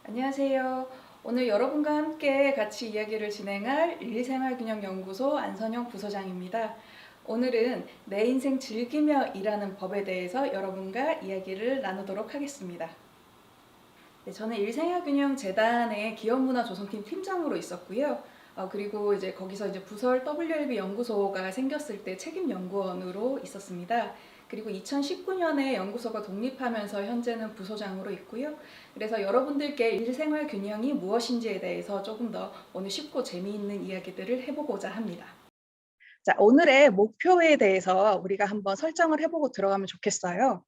안녕하세요. 오늘 여러분과 함께 같이 이야기를 진행할 일생활균형연구소 안선영 부소장입니다. 오늘은 내 인생 즐기며 일하는 법에 대해서 여러분과 이야기를 나누도록 하겠습니다. 네, 저는 일생활균형재단의 기업문화조성팀 팀장으로 있었고요. 그리고 이제 거기서 이제 부설 WLB 연구소가 생겼을 때 책임 연구원으로 있었습니다. 그리고 2019년에 연구소가 독립하면서 현재는 부소장으로 있고요. 그래서 여러분들께 일생활 균형이 무엇인지에 대해서 조금 더 오늘 쉽고 재미있는 이야기들을 해보고자 합니다. 자, 오늘의 목표에 대해서 우리가 한번 설정을 해보고 들어가면 좋겠어요.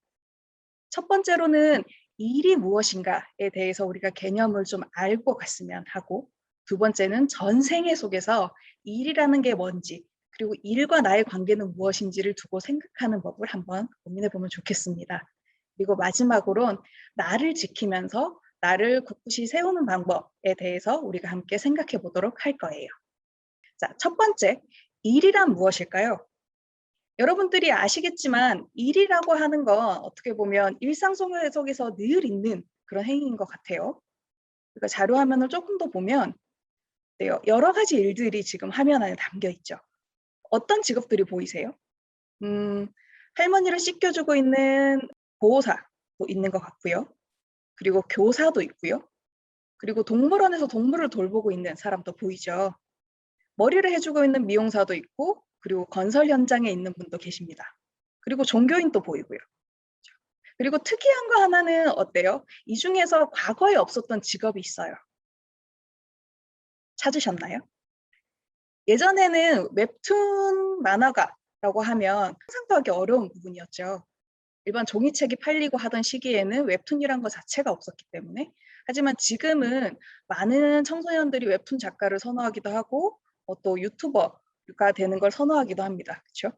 첫 번째로는 일이 무엇인가에 대해서 우리가 개념을 좀 알고 갔으면 하고, 두 번째는 전생애 속에서 일이라는 게 뭔지, 그리고 일과 나의 관계는 무엇인지를 두고 생각하는 법을 한번 고민해 보면 좋겠습니다. 그리고 마지막으론 나를 지키면서 나를 굳굳이 세우는 방법에 대해서 우리가 함께 생각해 보도록 할 거예요. 자, 첫 번째, 일이란 무엇일까요? 여러분들이 아시겠지만 일이라고 하는 건 어떻게 보면 일상 속에서 늘 있는 그런 행위인 것 같아요. 그러니까 자료 화면을 조금 더 보면 여러 가지 일들이 지금 화면 안에 담겨 있죠. 어떤 직업들이 보이세요? 할머니를 씻겨주고 있는 보호사도 있는 것 같고요. 그리고 교사도 있고요. 그리고 동물원에서 동물을 돌보고 있는 사람도 보이죠. 머리를 해주고 있는 미용사도 있고, 그리고 건설 현장에 있는 분도 계십니다. 그리고 종교인도 보이고요. 그리고 특이한 거 하나는 어때요? 이 중에서 과거에 없었던 직업이 있어요. 찾으셨나요? 예전에는 웹툰 만화가라고 하면 상상도 하기 어려운 부분이었죠. 일반 종이책이 팔리고 하던 시기에는 웹툰이란 것 자체가 없었기 때문에. 하지만 지금은 많은 청소년들이 웹툰 작가를 선호하기도 하고 또 유튜버가 되는 걸 선호하기도 합니다. 그렇죠?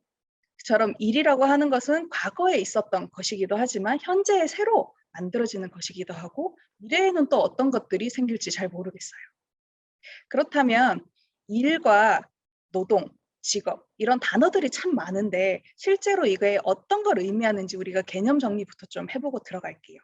그처럼 일이라고 하는 것은 과거에 있었던 것이기도 하지만 현재에 새로 만들어지는 것이기도 하고 미래에는 또 어떤 것들이 생길지 잘 모르겠어요. 그렇다면 일과 노동, 직업 이런 단어들이 참 많은데 실제로 이게 어떤 걸 의미하는지 우리가 개념 정리부터 좀 해보고 들어갈게요.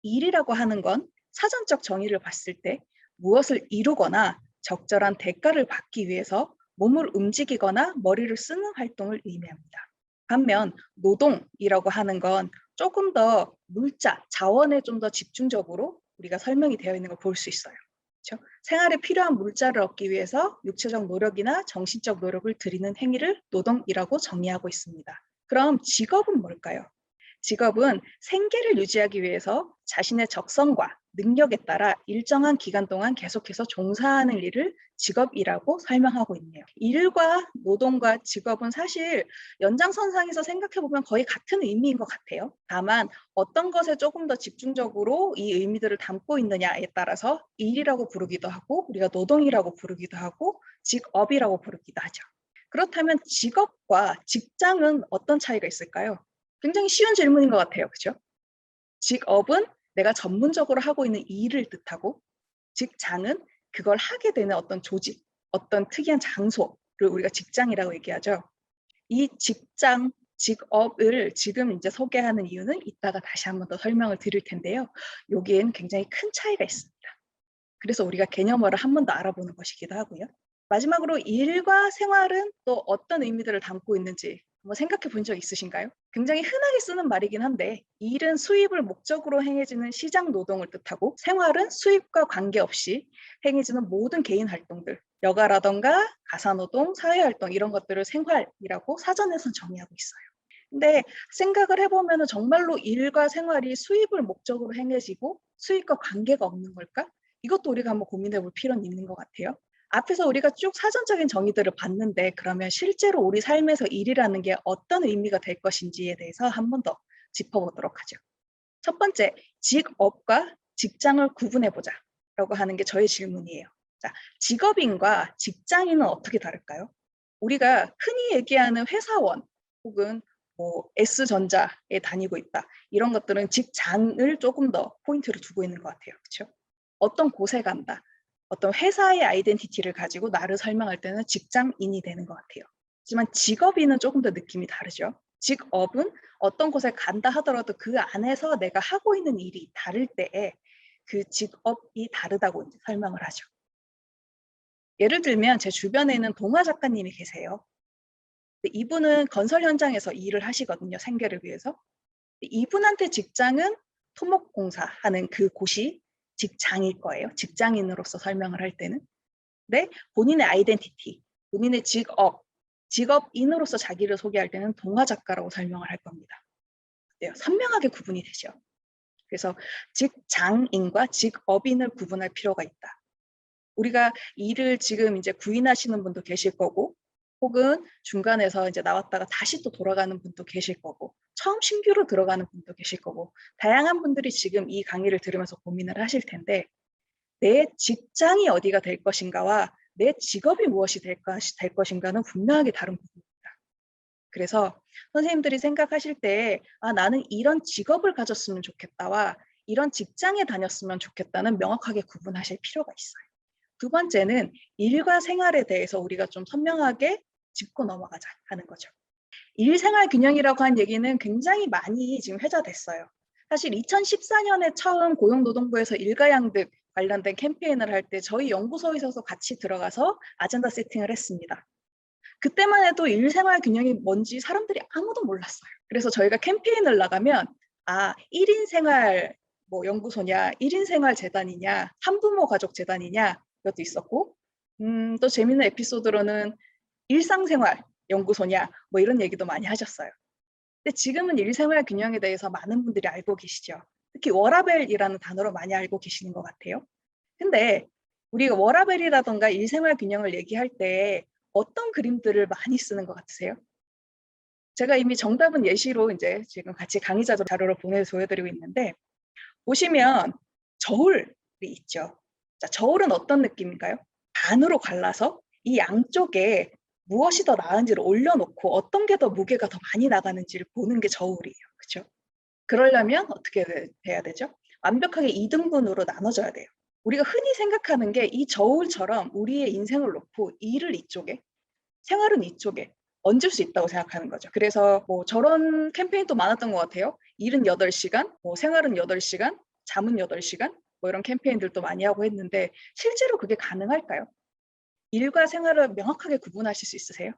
일이라고 하는 건 사전적 정의를 봤을 때 무엇을 이루거나 적절한 대가를 받기 위해서 몸을 움직이거나 머리를 쓰는 활동을 의미합니다. 반면 노동이라고 하는 건 조금 더 물자, 자원에 좀 더 집중적으로 우리가 설명이 되어 있는 걸 볼 수 있어요. 그렇죠? 생활에 필요한 물자를 얻기 위해서 육체적 노력이나 정신적 노력을 들이는 행위를 노동이라고 정의하고 있습니다. 그럼 직업은 뭘까요? 직업은 생계를 유지하기 위해서 자신의 적성과 능력에 따라 일정한 기간 동안 계속해서 종사하는 일을 직업이라고 설명하고 있네요. 일과 노동과 직업은 사실 연장선상에서 생각해보면 거의 같은 의미인 것 같아요. 다만 어떤 것에 조금 더 집중적으로 이 의미들을 담고 있느냐에 따라서 일이라고 부르기도 하고 우리가 노동이라고 부르기도 하고 직업이라고 부르기도 하죠. 그렇다면 직업과 직장은 어떤 차이가 있을까요? 굉장히 쉬운 질문인 것 같아요. 그렇죠? 직업은 내가 전문적으로 하고 있는 일을 뜻하고 직장은 그걸 하게 되는 어떤 조직, 어떤 특이한 장소를 우리가 직장이라고 얘기하죠. 이 직장, 직업을 지금 이제 소개하는 이유는 이따가 다시 한번 더 설명을 드릴 텐데요. 여기에는 굉장히 큰 차이가 있습니다. 그래서 우리가 개념어를 한 번 더 알아보는 것이기도 하고요. 마지막으로 일과 생활은 또 어떤 의미들을 담고 있는지 한번 생각해 본 적 있으신가요? 굉장히 흔하게 쓰는 말이긴 한데 일은 수입을 목적으로 행해지는 시장 노동을 뜻하고 생활은 수입과 관계없이 행해지는 모든 개인 활동들 여가라던가 가사노동, 사회활동 이런 것들을 생활이라고 사전에선 정의하고 있어요. 근데 생각을 해보면 정말로 일과 생활이 수입을 목적으로 행해지고 수입과 관계가 없는 걸까? 이것도 우리가 한번 고민해 볼 필요는 있는 것 같아요. 앞에서 우리가 쭉 사전적인 정의들을 봤는데 그러면 실제로 우리 삶에서 일이라는 게 어떤 의미가 될 것인지에 대해서 한 번 더 짚어보도록 하죠. 첫 번째, 직업과 직장을 구분해보자 라고 하는 게 저의 질문이에요. 자, 직업인과 직장인은 어떻게 다를까요? 우리가 흔히 얘기하는 회사원 혹은 뭐 S전자에 다니고 있다. 이런 것들은 직장을 조금 더 포인트를 두고 있는 것 같아요. 그렇죠? 어떤 곳에 간다. 어떤 회사의 아이덴티티를 가지고 나를 설명할 때는 직장인이 되는 것 같아요. 하지만 직업인은 조금 더 느낌이 다르죠. 직업은 어떤 곳에 간다 하더라도 그 안에서 내가 하고 있는 일이 다를 때에 그 직업이 다르다고 이제 설명을 하죠. 예를 들면 제 주변에는 동화 작가님이 계세요. 근데 이분은 건설 현장에서 일을 하시거든요, 생계를 위해서. 이분한테 직장은 토목공사 하는 그 곳이 직장일 거예요. 직장인으로서 설명을 할 때는. 근데 본인의 아이덴티티, 본인의 직업, 직업인으로서 자기를 소개할 때는 동화 작가라고 설명을 할 겁니다. 네, 선명하게 구분이 되죠. 그래서 직장인과 직업인을 구분할 필요가 있다. 우리가 일을 지금 이제 구인하시는 분도 계실 거고, 혹은 중간에서 이제 나왔다가 다시 또 돌아가는 분도 계실 거고, 처음 신규로 들어가는 분도 계실 거고, 다양한 분들이 지금 이 강의를 들으면서 고민을 하실 텐데, 내 직장이 어디가 될 것인가와 내 직업이 무엇이 될 것인가는 분명하게 다른 부분입니다. 그래서 선생님들이 생각하실 때, 아, 나는 이런 직업을 가졌으면 좋겠다와 이런 직장에 다녔으면 좋겠다는 명확하게 구분하실 필요가 있어요. 두 번째는 일과 생활에 대해서 우리가 좀 선명하게 짚고 넘어가자 하는 거죠. 일-생활 균형이라고 한 얘기는 굉장히 많이 지금 회자됐어요. 사실 2014년에 처음 고용노동부에서 일가양득 관련된 캠페인을 할 때 저희 연구소에서 같이 들어가서 아젠다 세팅을 했습니다. 그때만 해도 일-생활 균형이 뭔지 사람들이 아무도 몰랐어요. 그래서 저희가 캠페인을 나가면 1인 생활 뭐 연구소냐, 1인 생활 재단이냐, 한부모 가족 재단이냐 이것도 있었고, 또 재밌는 에피소드로는 일상생활 연구소냐 뭐 이런 얘기도 많이 하셨어요. 근데 지금은 일생활 균형에 대해서 많은 분들이 알고 계시죠. 특히 워라밸이라는 단어로 많이 알고 계시는 것 같아요. 근데 우리가 워라밸이라던가 일생활 균형을 얘기할 때 어떤 그림들을 많이 쓰는 것 같으세요? 제가 이미 정답은 예시로 이제 지금 같이 강의 자료로 보여드리고 있는데, 보시면 저울이 있죠. 자, 저울은 어떤 느낌인가요? 반으로 갈라서 이 양쪽에 무엇이 더 나은지를 올려놓고 어떤 게 더 무게가 더 많이 나가는지를 보는 게 저울이에요. 그렇죠? 그러려면 어떻게 돼야 되죠? 완벽하게 2등분으로 나눠져야 돼요. 우리가 흔히 생각하는 게 이 저울처럼 우리의 인생을 놓고 일을 이쪽에, 생활은 이쪽에 얹을 수 있다고 생각하는 거죠. 그래서 뭐 저런 캠페인도 많았던 것 같아요. 일은 8시간, 뭐 생활은 8시간, 잠은 8시간, 뭐 이런 캠페인들도 많이 하고 했는데 실제로 그게 가능할까요? 일과 생활을 명확하게 구분하실 수 있으세요?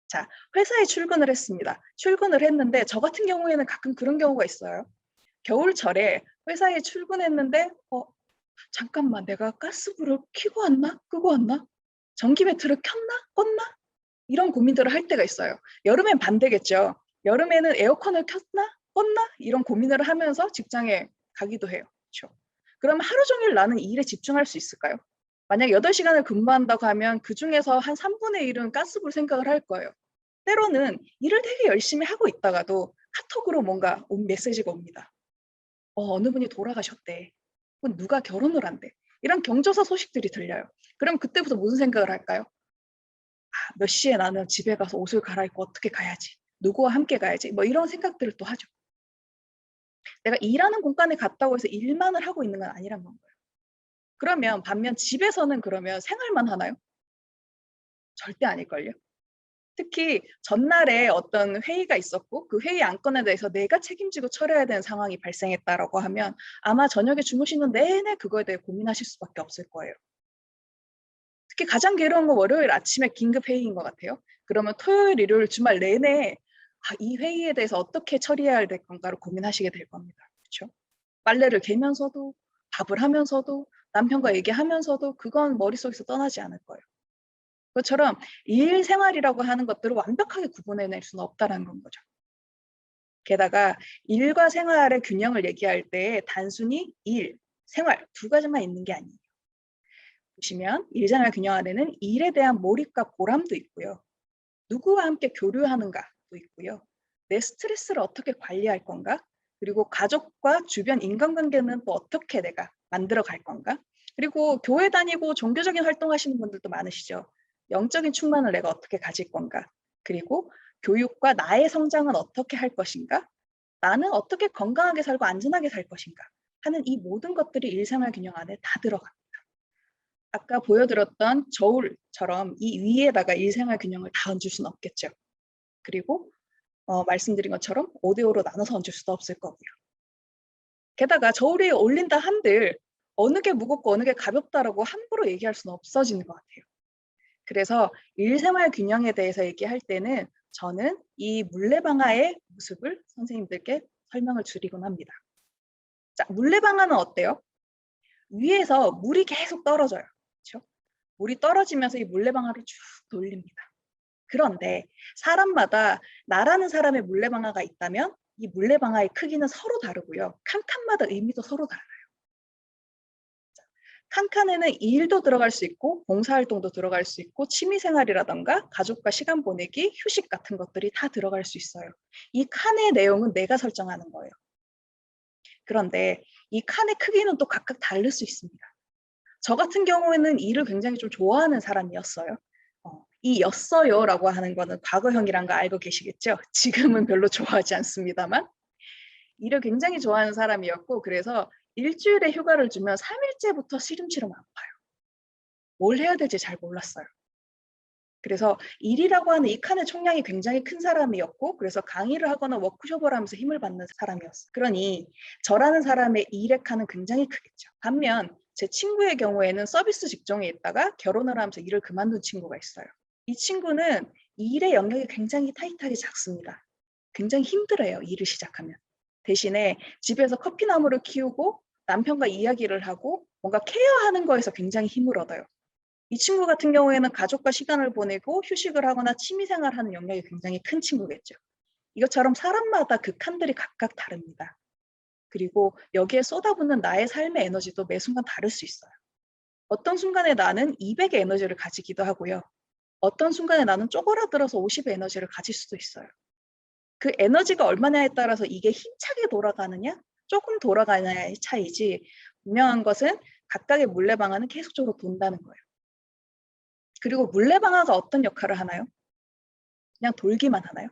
자, 회사에 출근을 했습니다. 출근을 했는데 저 같은 경우에는 가끔 그런 경우가 있어요. 겨울철에 회사에 출근했는데 잠깐만 내가 가스불을 켜고 왔나? 끄고 왔나? 전기 배터리를 켰나? 껐나? 이런 고민들을 할 때가 있어요. 여름엔 반대겠죠. 여름에는 에어컨을 켰나? 껐나? 이런 고민을 하면서 직장에 가기도 해요. 그렇죠? 그럼 하루 종일 나는 일에 집중할 수 있을까요? 만약 8시간을 근무한다고 하면 그중에서 한 3분의 1은 가스불 생각을 할 거예요. 때로는 일을 되게 열심히 하고 있다가도 카톡으로 뭔가 메시지가 옵니다. 어느 분이 돌아가셨대. 혹은 누가 결혼을 한대. 이런 경조사 소식들이 들려요. 그럼 그때부터 무슨 생각을 할까요? 몇 시에 나는 집에 가서 옷을 갈아입고 어떻게 가야지. 누구와 함께 가야지. 뭐 이런 생각들을 또 하죠. 내가 일하는 공간에 갔다고 해서 일만을 하고 있는 건 아니란 건가요. 그러면 반면 집에서는 그러면 생활만 하나요? 절대 아닐걸요. 특히 전날에 어떤 회의가 있었고 그 회의 안건에 대해서 내가 책임지고 처리해야 되는 상황이 발생했다라고 하면 아마 저녁에 주무시는 내내 그거에 대해 고민하실 수밖에 없을 거예요. 특히 가장 괴로운 건 월요일 아침에 긴급 회의인 것 같아요. 그러면 토요일, 일요일, 주말 내내 이 회의에 대해서 어떻게 처리해야 될 건가를 고민하시게 될 겁니다. 그렇죠? 빨래를 개면서도 밥을 하면서도 남편과 얘기하면서도 그건 머릿속에서 떠나지 않을 거예요. 그것처럼 일 생활이라고 하는 것들을 완벽하게 구분해낼 수는 없다는 건 거죠. 게다가 일과 생활의 균형을 얘기할 때 단순히 일, 생활 두 가지만 있는 게 아니에요. 보시면 일생활 균형 안에는 일에 대한 몰입과 보람도 있고요. 누구와 함께 교류하는가도 있고요. 내 스트레스를 어떻게 관리할 건가? 그리고 가족과 주변 인간관계는 또 어떻게 내가 만들어 갈 건가? 그리고 교회 다니고 종교적인 활동하시는 분들도 많으시죠. 영적인 충만을 내가 어떻게 가질 건가? 그리고 교육과 나의 성장은 어떻게 할 것인가? 나는 어떻게 건강하게 살고 안전하게 살 것인가? 하는 이 모든 것들이 일생활 균형 안에 다 들어갑니다. 아까 보여드렸던 저울처럼 이 위에다가 일생활 균형을 다 얹을 수는 없겠죠. 그리고 말씀드린 것처럼 5대5로 나눠서 얹을 수도 없을 거고요. 게다가 저울 위에 올린다 한들 어느 게 무겁고 어느 게 가볍다라고 함부로 얘기할 수는 없어지는 것 같아요. 그래서 일생활 균형에 대해서 얘기할 때는 저는 이 물레방아의 모습을 선생님들께 설명을 드리곤 합니다. 자, 물레방아는 어때요? 위에서 물이 계속 떨어져요. 그렇죠? 물이 떨어지면서 이 물레방아를 쭉 돌립니다. 그런데 사람마다 나라는 사람의 물레방아가 있다면 이 물레방아의 크기는 서로 다르고요. 칸칸마다 의미도 서로 달라요. 칸칸에는 일도 들어갈 수 있고 봉사활동도 들어갈 수 있고 취미생활이라던가 가족과 시간 보내기, 휴식 같은 것들이 다 들어갈 수 있어요. 이 칸의 내용은 내가 설정하는 거예요. 그런데 이 칸의 크기는 또 각각 다를 수 있습니다. 저 같은 경우에는 일을 굉장히 좀 좋아하는 사람이었어요. 이 였어요라고 하는 거는 과거형이란 거 알고 계시겠죠? 지금은 별로 좋아하지 않습니다만 일을 굉장히 좋아하는 사람이었고 그래서 일주일에 휴가를 주면 3일째부터 시름시름 아파요. 뭘 해야 될지 잘 몰랐어요. 그래서 일이라고 하는 이 칸의 총량이 굉장히 큰 사람이었고 그래서 강의를 하거나 워크숍을 하면서 힘을 받는 사람이었어요. 그러니 저라는 사람의 일의 칸은 굉장히 크겠죠. 반면 제 친구의 경우에는 서비스 직종에 있다가 결혼을 하면서 일을 그만둔 친구가 있어요. 이 친구는 일의 영역이 굉장히 타이트하게 작습니다. 굉장히 힘들어요, 일을 시작하면. 대신에 집에서 커피나무를 키우고 남편과 이야기를 하고 뭔가 케어하는 거에서 굉장히 힘을 얻어요. 이 친구 같은 경우에는 가족과 시간을 보내고 휴식을 하거나 취미생활하는 영역이 굉장히 큰 친구겠죠. 이것처럼 사람마다 그 칸들이 각각 다릅니다. 그리고 여기에 쏟아붓는 나의 삶의 에너지도 매 순간 다를 수 있어요. 어떤 순간에 나는 200의 에너지를 가지기도 하고요. 어떤 순간에 나는 쪼그라들어서 50의 에너지를 가질 수도 있어요. 그 에너지가 얼마냐에 따라서 이게 힘차게 돌아가느냐, 조금 돌아가느냐의 차이지 분명한 것은 각각의 물레방아는 계속적으로 돈다는 거예요. 그리고 물레방아가 어떤 역할을 하나요? 그냥 돌기만 하나요?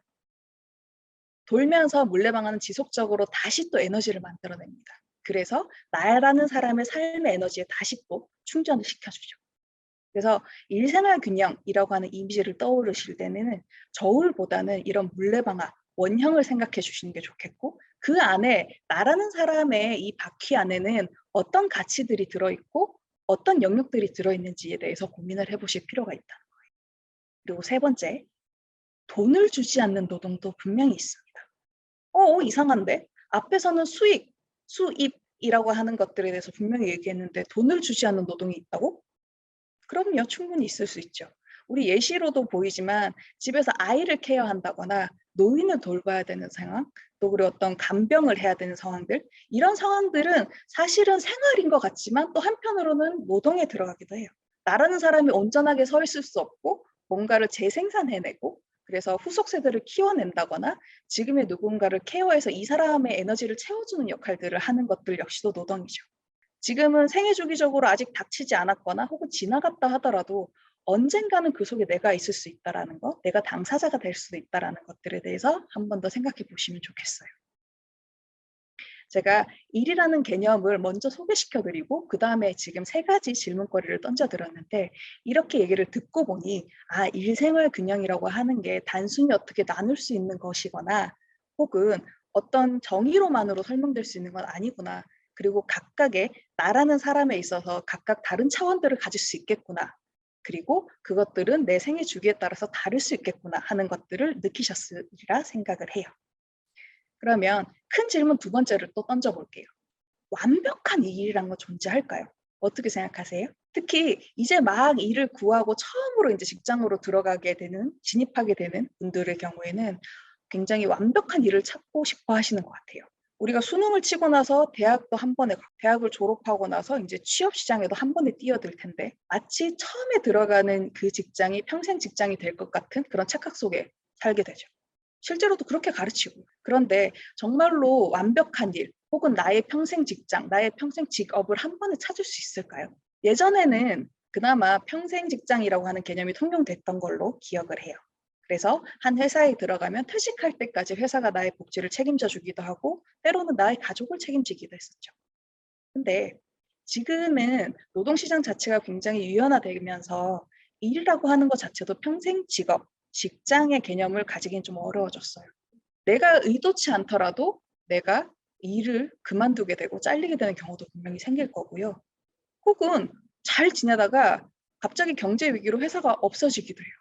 돌면서 물레방아는 지속적으로 다시 또 에너지를 만들어냅니다. 그래서 나라는 사람의 삶의 에너지에 다시 또 충전을 시켜주죠. 그래서 일생활 균형이라고 하는 이미지를 떠오르실 때는 저울보다는 이런 물레방아, 원형을 생각해 주시는 게 좋겠고 그 안에 나라는 사람의 이 바퀴 안에는 어떤 가치들이 들어있고 어떤 영역들이 들어있는지에 대해서 고민을 해보실 필요가 있다는 거예요. 그리고 세 번째, 돈을 주지 않는 노동도 분명히 있습니다. 이상한데? 앞에서는 수익, 수입이라고 하는 것들에 대해서 분명히 얘기했는데 돈을 주지 않는 노동이 있다고? 그럼요. 충분히 있을 수 있죠. 우리 예시로도 보이지만 집에서 아이를 케어한다거나 노인을 돌봐야 되는 상황, 또 그리고 어떤 간병을 해야 되는 상황들, 이런 상황들은 사실은 생활인 것 같지만 또 한편으로는 노동에 들어가기도 해요. 나라는 사람이 온전하게 서 있을 수 없고 뭔가를 재생산해내고 그래서 후속 세대를 키워낸다거나 지금의 누군가를 케어해서 이 사람의 에너지를 채워주는 역할들을 하는 것들 역시도 노동이죠. 지금은 생애 주기적으로 아직 닥치지 않았거나 혹은 지나갔다 하더라도 언젠가는 그 속에 내가 있을 수 있다라는 것, 내가 당사자가 될 수도 있다라는 것들에 대해서 한 번 더 생각해 보시면 좋겠어요. 제가 일이라는 개념을 먼저 소개시켜 드리고 그다음에 지금 세 가지 질문거리를 던져 드렸는데 이렇게 얘기를 듣고 보니 일생활 균형이라고 하는 게 단순히 어떻게 나눌 수 있는 것이거나 혹은 어떤 정의로만으로 설명될 수 있는 건 아니구나. 그리고 각각의 나라는 사람에 있어서 각각 다른 차원들을 가질 수 있겠구나. 그리고 그것들은 내 생애 주기에 따라서 다를 수 있겠구나 하는 것들을 느끼셨으리라 생각을 해요. 그러면 큰 질문 두 번째를 또 던져 볼게요. 완벽한 일이란 건 존재할까요? 어떻게 생각하세요? 특히 이제 막 일을 구하고 처음으로 이제 직장으로 들어가게 되는, 진입하게 되는 분들의 경우에는 굉장히 완벽한 일을 찾고 싶어 하시는 것 같아요. 우리가 수능을 치고 나서 대학도 한 번에 대학을 졸업하고 나서 이제 취업 시장에도 한 번에 뛰어들 텐데 마치 처음에 들어가는 그 직장이 평생 직장이 될 것 같은 그런 착각 속에 살게 되죠. 실제로도 그렇게 가르치고. 그런데 정말로 완벽한 일 혹은 나의 평생 직장, 나의 평생 직업을 한 번에 찾을 수 있을까요? 예전에는 그나마 평생 직장이라고 하는 개념이 통용됐던 걸로 기억을 해요. 그래서 한 회사에 들어가면 퇴직할 때까지 회사가 나의 복지를 책임져 주기도 하고 때로는 나의 가족을 책임지기도 했었죠. 근데 지금은 노동시장 자체가 굉장히 유연화되면서 일이라고 하는 것 자체도 평생 직업, 직장의 개념을 가지기는 좀 어려워졌어요. 내가 의도치 않더라도 내가 일을 그만두게 되고 잘리게 되는 경우도 분명히 생길 거고요. 혹은 잘 지내다가 갑자기 경제 위기로 회사가 없어지기도 해요.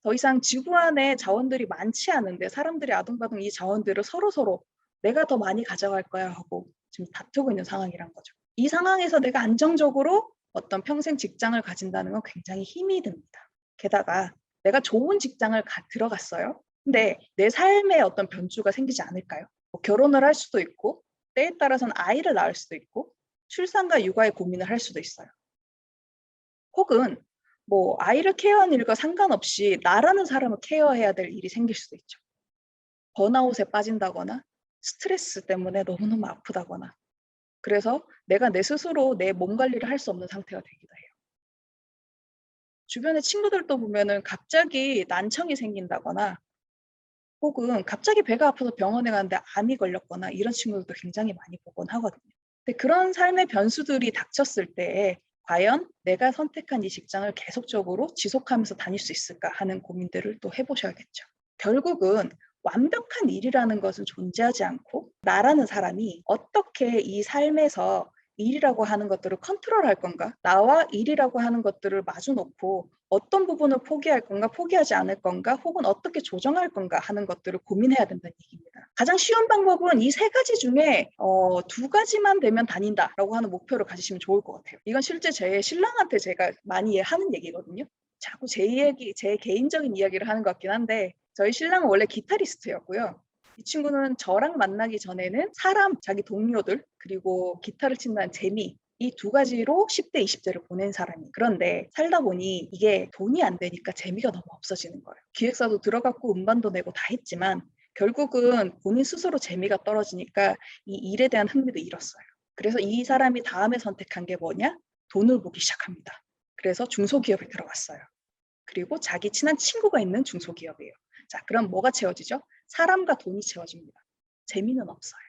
더 이상 지구 안에 자원들이 많지 않은데 사람들이 아둥바둥 이 자원들을 서로서로 "내가 더 많이 가져갈 거야." 하고 지금 다투고 있는 상황이란 거죠. 이 상황에서 내가 안정적으로 어떤 평생 직장을 가진다는 건 굉장히 힘이 듭니다. 게다가 내가 좋은 직장을 들어갔어요. 근데 내 삶에 어떤 변수가 생기지 않을까요? 뭐 결혼을 할 수도 있고 때에 따라서는 아이를 낳을 수도 있고 출산과 육아에 고민을 할 수도 있어요. 혹은 뭐 아이를 케어하는 일과 상관없이 나라는 사람을 케어해야 될 일이 생길 수도 있죠. 번아웃에 빠진다거나 스트레스 때문에 너무너무 아프다거나 그래서 내가 내 스스로 내 몸 관리를 할 수 없는 상태가 되기도 해요. 주변의 친구들도 보면은 갑자기 난청이 생긴다거나 혹은 갑자기 배가 아파서 병원에 갔는데 암이 걸렸거나 이런 친구들도 굉장히 많이 보곤 하거든요. 근데 그런 삶의 변수들이 닥쳤을 때에 '과연 내가 선택한 이 직장을 계속적으로 지속하면서 다닐 수 있을까?' 하는 고민들을 또 해 보셔야겠죠. 결국은 완벽한 일이라는 것은 존재하지 않고 나라는 사람이 어떻게 이 삶에서 일이라고 하는 것들을 컨트롤할 건가? 나와 일이라고 하는 것들을 마주 놓고 어떤 부분을 포기할 건가, 포기하지 않을 건가, 혹은 어떻게 조정할 건가 하는 것들을 고민해야 된다는 얘기입니다. 가장 쉬운 방법은 이 세 가지 중에 두 가지만 되면 다닌다라고 하는 목표를 가지시면 좋을 것 같아요. 이건 실제 제 신랑한테 제가 많이 하는 얘기거든요. 자꾸 제 이야기, 제 개인적인 이야기를 하는 것 같긴 한데 저희 신랑은 원래 기타리스트였고요. 이 친구는 저랑 만나기 전에는 사람, 자기 동료들, 그리고 기타를 친다는 재미 이 두 가지로 10대, 20대를 보낸 사람이에요. 그런데 살다 보니 이게 돈이 안 되니까 재미가 너무 없어지는 거예요. 기획사도 들어갔고 음반도 내고 다 했지만 결국은 본인 스스로 재미가 떨어지니까 이 일에 대한 흥미도 잃었어요. 그래서 이 사람이 다음에 선택한 게 뭐냐? 돈을 보기 시작합니다. 그래서 중소기업에 들어갔어요. 그리고 자기 친한 친구가 있는 중소기업이에요. 자, 그럼 뭐가 채워지죠? 사람과 돈이 채워집니다. 재미는 없어요.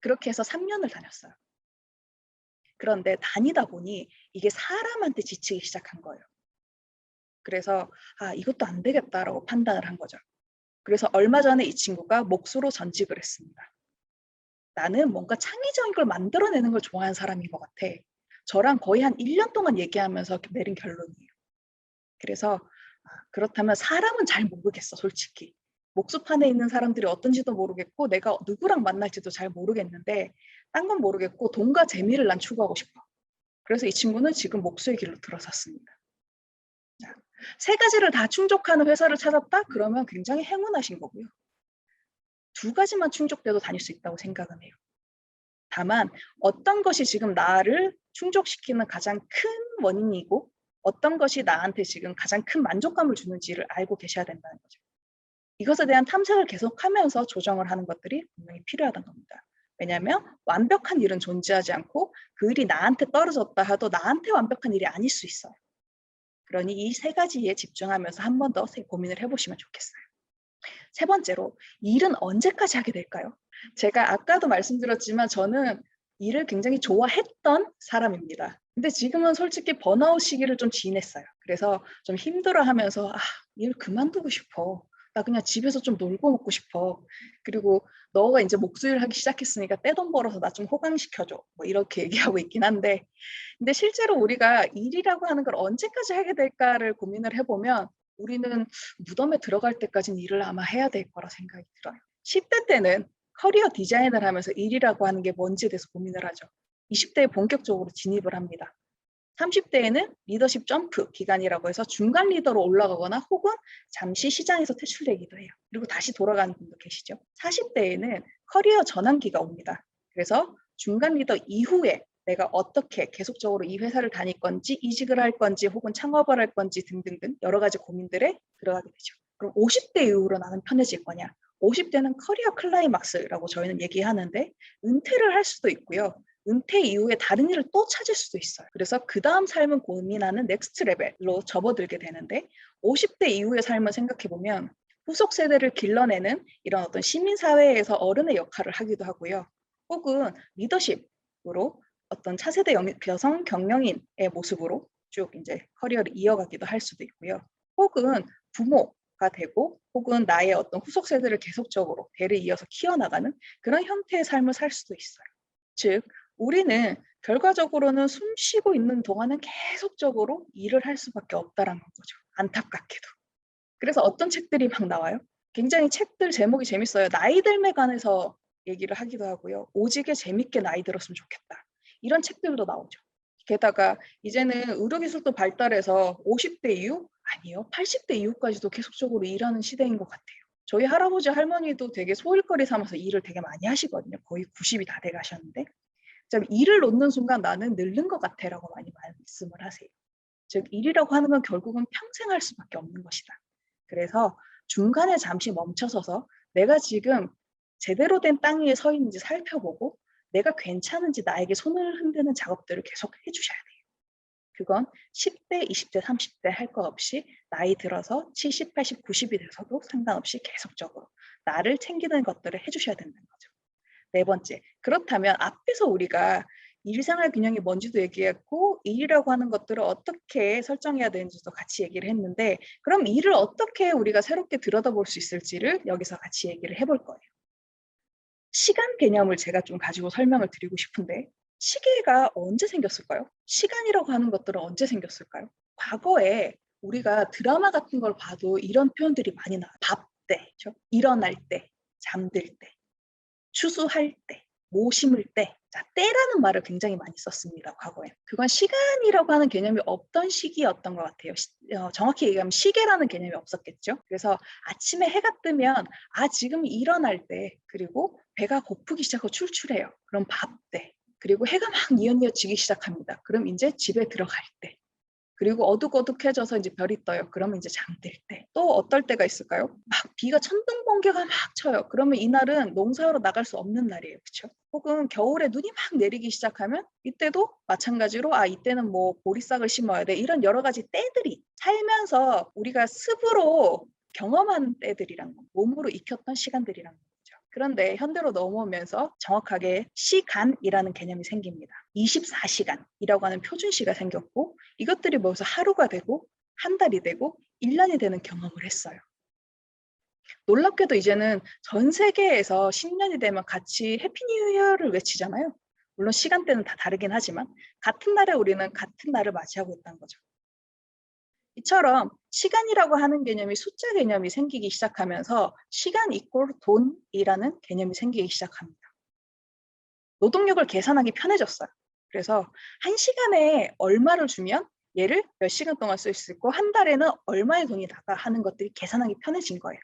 그렇게 해서 3년을 다녔어요. 그런데 다니다 보니 이게 사람한테 지치기 시작한 거예요. 그래서 '아 이것도 안 되겠다.'라고 판단을 한 거죠. 그래서 얼마 전에 이 친구가 몫으로 전직을 했습니다. "나는 뭔가 창의적인 걸 만들어내는 걸 좋아하는 사람인 것 같아." 저랑 거의 한 1년 동안 얘기하면서 내린 결론이에요. 그래서 그렇다면 사람은 잘 모르겠어 솔직히. 목수판에 있는 사람들이 어떤지도 모르겠고 내가 누구랑 만날지도 잘 모르겠는데 딴 건 모르겠고 돈과 재미를 난 추구하고 싶어. 그래서 이 친구는 지금 목수의 길로 들어섰습니다. 자, 세 가지를 다 충족하는 회사를 찾았다? 그러면 굉장히 행운하신 거고요. 두 가지만 충족돼도 다닐 수 있다고 생각은 해요. 다만 어떤 것이 지금 나를 충족시키는 가장 큰 원인이고 어떤 것이 나한테 지금 가장 큰 만족감을 주는지를 알고 계셔야 된다는 거죠. 이것에 대한 탐색을 계속하면서 조정을 하는 것들이 분명히 필요하다는 겁니다. 왜냐하면 완벽한 일은 존재하지 않고 그 일이 나한테 떨어졌다 하도 나한테 완벽한 일이 아닐 수 있어요. 그러니 이 세 가지에 집중하면서 한 번 더 고민을 해 보시면 좋겠어요. 세 번째로 일은 언제까지 하게 될까요? 제가 아까도 말씀드렸지만 저는 일을 굉장히 좋아했던 사람입니다. 근데 지금은 솔직히 번아웃 시기를 좀 지냈어요. 그래서 좀 힘들어하면서 '아 일 그만두고 싶어. 나 그냥 집에서 좀 놀고 먹고 싶어. 그리고 너가 인제 목수일 하기 시작했으니까 떼돈 벌어서 나 좀 호강시켜 줘.' 뭐 이렇게 얘기하고 있긴 한데 근데 실제로 우리가 일이라고 하는 걸 언제까지 하게 될까를 고민을 해 보면 우리는 무덤에 들어갈 때까지는 일을 아마 해야 될 거라 생각이 들어요. 10대 때는 커리어 디자인을 하면서 일이라고 하는 게 뭔지에 대해서 고민을 하죠. 20 대에 본격적으로 진입을 합니다. 30 대에는 리더십 점프 기간이라고 해서 중간 리더로 올라가거나 혹은 잠시 시장에서 퇴출되기도 해요. 그리고 다시 돌아가는 분도 계시죠. 40 대에는 커리어 전환기가 옵니다. 그래서 중간 리더 이후에 내가 어떻게 계속적으로 이 회사를 다닐 건지 이직을 할 건지 혹은 창업을 할 건지 등등등 여러 가지 고민들에 들어가게 되죠. 그럼 50대 이후로 나는 편해질 거냐? 50 대는 커리어 클라이막스라고 저희는 얘기하는데 은퇴를 할 수도 있고요. 은퇴 이후에 다른 일을 또 찾을 수도 있어요. 그래서 그다음 삶을 고민하는 넥스트 레벨로 접어들게 되는데 50대 이후의 삶을 생각해 보면 후속 세대를 길러내는 이런 어떤 시민 사회에서 어른의 역할을 하기도 하고요. 혹은 리더십으로 어떤 차세대 여성 경영인의 모습으로 쭉 인제 커리어를 이어가기도 할 수도 있고요. 혹은 부모가 되고 혹은 나의 어떤 후속 세대를 계속적으로 대를 이어서 키워나가는 그런 형태의 삶을 살 수도 있어요. 즉 우리는 결과적으로는 숨 쉬고 있는 동안은 계속적으로 일을 할 수밖에 없다라는 거죠, 안타깝게도. 그래서 어떤 책들이 막 나와요? 굉장히 책들 제목이 재밌어요. 나이 듦에 관해서 얘기를 하기도 하고요. 오지게 재밌게 나이 들었으면 좋겠다. 이런 책들도 나오죠. 게다가 이제는 의료기술도 발달해서 50대 이후? 아니요. 80대 이후까지도 계속적으로 일하는 시대인 것 같아요. 저희 할아버지 할머니도 되게 소일거리 삼아서 일을 되게 많이 하시거든요. 거의 90이 다 돼 가셨는데. 참 일을 놓는 순간 "나는 늙는 것 같아."라고 많이 말씀을 하세요. 즉 일이라고 하는 건 결국은 평생 할 수밖에 없는 것이다. 그래서 중간에 잠시 멈춰서서 내가 지금 제대로 된 땅 위에 서 있는지 살펴보고 내가 괜찮은지 나에게 손을 흔드는 작업들을 계속 해 주셔야 돼요. 그건 10 대, 20 대, 30대 할 것 없이 나이 들어서 70, 80, 90이 돼서도 상관없이 계속적으로 나를 챙기는 것들을 해 주셔야 된다는 거죠. 네 번째, 그렇다면 앞에서 우리가 일생활 균형이 뭔지도 얘기했고 일이라고 하는 것들을 어떻게 설정해야 되는지도 같이 얘기를 했는데 그럼 일을 어떻게 우리가 새롭게 들여다볼 수 있을지를 여기서 같이 얘기를 해볼 거예요. 시간 개념을 제가 좀 가지고 설명을 드리고 싶은데 시계가 언제 생겼을까요? 시간이라고 하는 것들은 언제 생겼을까요? 과거에 우리가 드라마 같은 걸 봐도 이런 표현들이 많이 나와요. 밥 때, 그죠? 일어날 때, 잠들 때. 추수할 때, 모 심을 때. 자, 때라는 말을 굉장히 많이 썼습니다, 과거에. 그건 시간이라고 하는 개념이 없던 시기였던 것 같아요. 정확히 얘기하면 시계라는 개념이 없었겠죠. 그래서 아침에 해가 뜨면 '아 지금 일어날 때.' 그리고 배가 고프기 시작하고 출출해요. 그럼 밥 때. 그리고 해가 막 뉘엿뉘엿 지기 시작합니다. 그럼 인제 집에 들어갈 때. 그리고 어둑어둑해져서 이제 별이 떠요. 그러면 이제 잠들 때. 또 어떨 때가 있을까요? 막 비가 천둥 번개가 막 쳐요. 그러면 이날은 농사하러 나갈 수 없는 날이에요. 그쵸? 혹은 겨울에 눈이 막 내리기 시작하면 이때도 마찬가지로 '아 이때는 뭐 보리싹을 심어야 돼.' 이런 여러 가지 때들이 살면서 우리가 습으로 경험한 때들이란 거, 몸으로 익혔던 시간들이란 거죠. 그런데 현대로 넘어오면서 정확하게 시간이라는 개념이 생깁니다. 24시간이라고 하는 표준시가 생겼고 이것들이 모여서 하루가 되고 한 달이 되고 1 년이 되는 경험을 했어요. 놀랍게도 이제는 전 세계에서 신년이 되면 같이 해피 뉴 이어를 외치잖아요. 물론 시간대는 다 다르긴 하지만 같은 날에 우리는 같은 날을 맞이하고 있다는 거죠. 이처럼 시간이라고 하는 개념이 숫자 개념이 생기기 시작하면서 시간 이퀄 돈이라는 개념이 생기기 시작합니다. 노동력을 계산하기 편해졌어요. 그래서 1 시간에 얼마를 주면 얘를 몇 시간 동안 쓸 수 있고 한 달에는 얼마의 돈이 나가 하는 것들이 계산하기 편해진 거예요.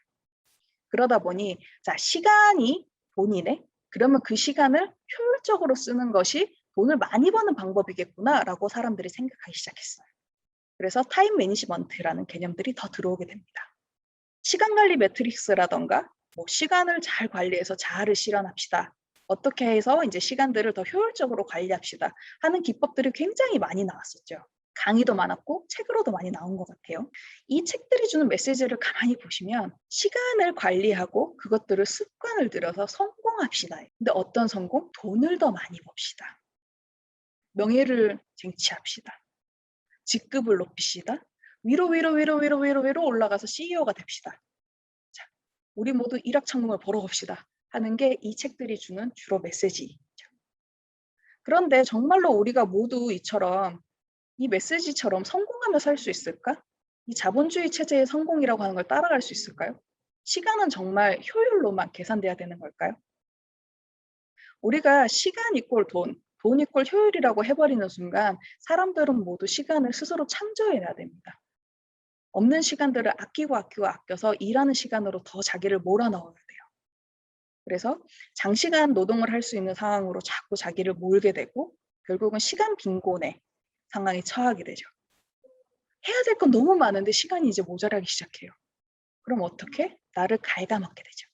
그러다 보니 '자 시간이 돈이네. 그러면 그 시간을 효율적으로 쓰는 것이 돈을 많이 버는 방법이겠구나.'라고 사람들이 생각하기 시작했어요. 그래서 타임 매니지먼트라는 개념들이 더 들어오게 됩니다. 시간 관리 매트릭스라든가 뭐 시간을 잘 관리해서 자아를 실현합시다. 어떻게 해서 인제 시간들을 더 효율적으로 관리합시다 하는 기법들이 굉장히 많이 나왔었죠. 강의도 많았고 책으로도 많이 나온 것 같아요. 이 책들이 주는 메시지를 가만히 보시면 시간을 관리하고 그것들을 습관을 들여서 성공합시다. 근데 어떤 성공? 돈을 더 많이 법시다. 명예를 쟁취합시다. 직급을 높이시다. 위로 올라가서 CEO가 됩시다. 자, 우리 모두 일확천금을 벌어봅시다 하는 게 이 책들이 주는 주로 메시지죠. 그런데 정말로 우리가 모두 이처럼 이 메시지처럼 성공하며 살 수 있을까? 이 자본주의 체제의 성공이라고 하는 걸 따라갈 수 있을까요? 시간은 정말 효율로만 계산돼야 되는 걸까요? 우리가 시간 이꼴 돈, 돈 이꼴 효율이라고 해 버리는 순간 사람들은 모두 시간을 스스로 창조해내야 됩니다. 없는 시간들을 아껴서 일하는 시간으로 더 자기를 몰아넣어야 돼요. 그래서 장시간 노동을 할 수 있는 상황으로 자꾸 자기를 몰게 되고 결국은 시간 빈곤의 상황에 처하게 되죠. 해야 될 건 너무 많은데 시간이 이제 모자라기 시작해요. 그럼 어떻게? 나를 갉아먹게 되죠.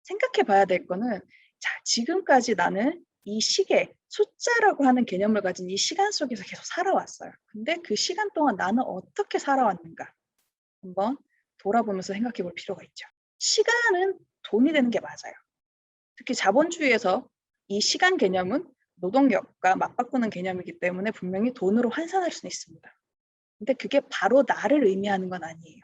생각해 봐야 될 거는 자 지금까지 나는 이 시계, 숫자라고 하는 개념을 가진 이 시간 속에서 계속 살아왔어요. 근데 그 시간 동안 나는 어떻게 살아왔는가 한번 돌아보면서 생각해 볼 필요가 있죠. 시간은 돈이 되는 게 맞아요. 특히 자본주의에서 이 시간 개념은 노동력과 맞바꾸는 개념이기 때문에 분명히 돈으로 환산할 수는 있습니다. 근데 그게 바로 나를 의미하는 건 아니에요.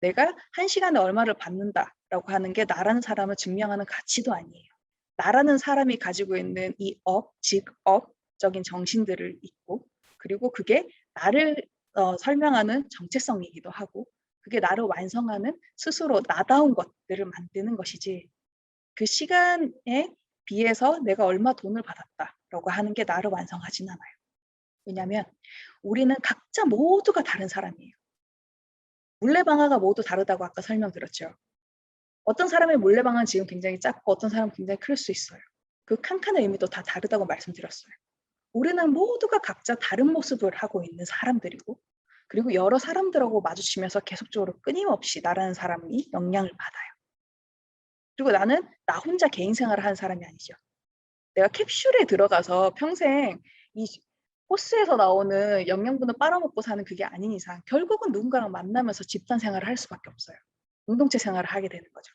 내가 1 시간에 얼마를 받는다라고 하는 게 나라는 사람을 증명하는 가치도 아니에요. 나라는 사람이 가지고 있는 이 업, 직업, 법적인 정신들을 잇고 그리고 그게 나를 설명하는 정체성이기도 하고 그게 나를 완성하는 스스로 나다운 것들을 만드는 것이지 그 시간에 비해서 내가 얼마 돈을 받았다라고 하는 게 나를 완성하진 않아요. 왜냐하면 우리는 각자 모두가 다른 사람이에요. 물레방아가 모두 다르다고 아까 설명드렸죠. 어떤 사람의 물레방아는 지금 굉장히 작고 어떤 사람은 굉장히 클 수 있어요. 그 칸칸의 의미도 다 다르다고 말씀드렸어요. 우리는 모두가 각자 다른 모습을 하고 있는 사람들이고 그리고 여러 사람들하고 마주치면서 계속적으로 끊임없이 나라는 사람이 영향을 받아요. 그리고 나는 나 혼자 개인 생활을 하는 사람이 아니죠. 내가 캡슐에 들어가서 평생 이 호스에서 나오는 영양분을 빨아먹고 사는 그게 아닌 이상 결국은 누군가랑 만나면서 집단 생활을 할 수밖에 없어요. 공동체 생활을 하게 되는 거죠.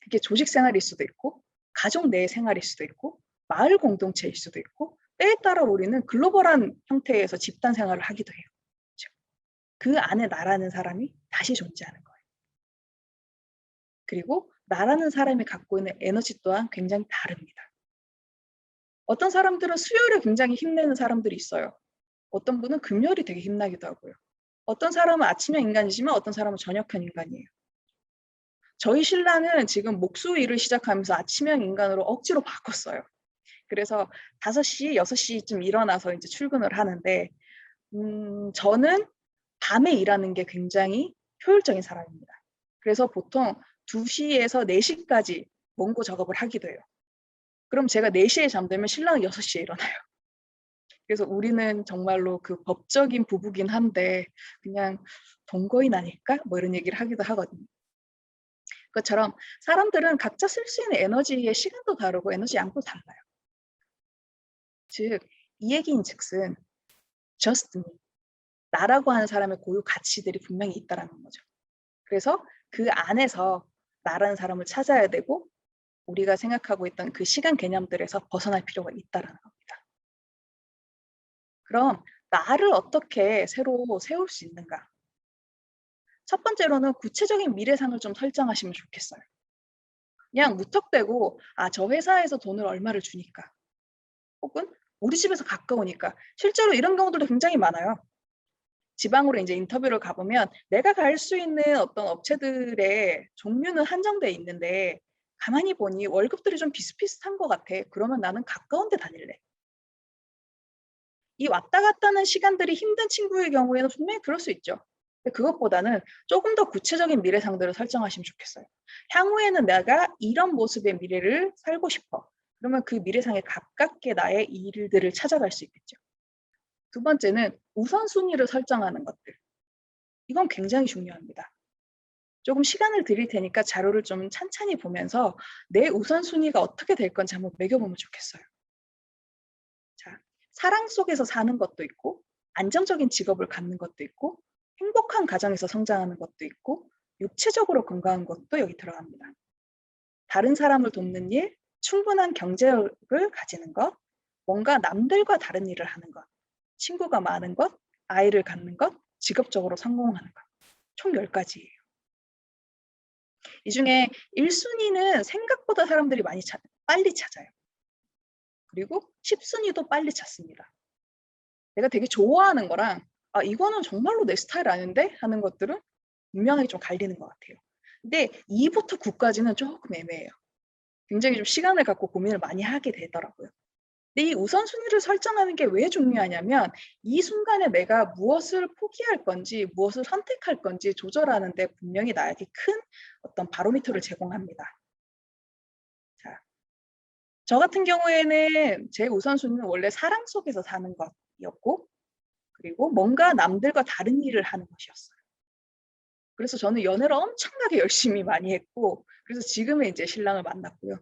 그게 조직 생활일 수도 있고 가족 내 생활일 수도 있고 마을 공동체일 수도 있고 때에 따라 우리는 글로벌한 형태에서 집단 생활을 하기도 해요. 그 안에 나라는 사람이 다시 존재하는 거예요. 그리고 나라는 사람이 갖고 있는 에너지 또한 굉장히 다릅니다. 어떤 사람들은 수요일에 굉장히 힘내는 사람들이 있어요. 어떤 분은 금요일이 되게 힘나기도 하고요. 어떤 사람은 아침형 인간이지만 어떤 사람은 저녁형 인간이에요. 저희 신랑은 지금 목수 일을 시작하면서 아침형 인간으로 억지로 바꿨어요. 그래서 5시, 6시쯤 일어나서 이제 출근을 하는데 저는 밤에 일하는 게 굉장히 효율적인 사람입니다. 그래서 보통 2시에서 4시까지 원고 작업을 하기도 해요. 그럼 제가 4시에 잠들면 신랑은 6시에 일어나요. 그래서 우리는 정말로 그 법적인 부부긴 한데 그냥 동거인 아닐까? 뭐 이런 얘기를 하기도 하거든요. 그것처럼 사람들은 각자 쓸 수 있는 에너지의 시간도 다르고 에너지 양도 달라요. 즉, 이 얘기인즉슨 just me, 나라고 하는 사람의 고유 가치들이 분명히 있다라는 거죠. 그래서 그 안에서 나라는 사람을 찾아야 되고 우리가 생각하고 있던 그 시간 개념들에서 벗어날 필요가 있다라는 겁니다. 그럼 나를 어떻게 새로 세울 수 있는가? 첫 번째로는 구체적인 미래상을 좀 설정하시면 좋겠어요. 그냥 무턱대고 저 회사에서 돈을 얼마를 주니까 혹은 우리 집에서 가까우니까 실제로 이런 경우들도 굉장히 많아요. 지방으로 이제 인터뷰를 가보면 내가 갈 수 있는 어떤 업체들의 종류는 한정돼 있는데 가만히 보니 월급들이 좀 비슷비슷한 것 같아. 그러면 나는 가까운 데 다닐래. 이 왔다 갔다 하는 시간들이 힘든 친구의 경우에는 분명히 그럴 수 있죠. 근데 그것보다는 조금 더 구체적인 미래상들을 설정하시면 좋겠어요. 향후에는 내가 이런 모습의 미래를 살고 싶어. 그러면 그 미래상에 가깝게 나의 일들을 찾아갈 수 있겠죠. 두 번째는 우선순위를 설정하는 것들. 이건 굉장히 중요합니다. 조금 시간을 드릴 테니까 자료를 좀 찬찬히 보면서 내 우선순위가 어떻게 될 건지 한번 매겨보면 좋겠어요. 자, 사랑 속에서 사는 것도 있고 안정적인 직업을 갖는 것도 있고 행복한 가정에서 성장하는 것도 있고 육체적으로 건강한 것도 여기 들어갑니다. 다른 사람을 돕는 일, 충분한 경제력을 가지는 것, 뭔가 남들과 다른 일을 하는 것, 친구가 많은 것, 아이를 갖는 것, 직업적으로 성공하는 것. 총 10가지예요. 이 중에 1순위는 생각보다 사람들이 빨리 찾아요. 그리고 10순위도 빨리 찾습니다. 내가 되게 좋아하는 거랑 이거는 정말로 내 스타일 아닌데? 하는 것들은 분명하게 좀 갈리는 것 같아요. 근데 2부터 9까지는 조금 애매해요. 굉장히 좀 시간을 갖고 고민을 많이 하게 되더라고요. 근데 이 우선순위를 설정하는 게 왜 중요하냐면 이 순간에 내가 무엇을 포기할 건지 무엇을 선택할 건지 조절하는 데 분명히 나에게 큰 어떤 바로미터를 제공합니다. 자, 저 같은 경우에는 제 우선순위는 원래 사랑 속에서 사는 것이었고 그리고 뭔가 남들과 다른 일을 하는 것이었어요. 그래서 저는 연애를 엄청나게 열심히 많이 했고 그래서 지금의 이제 신랑을 만났고요.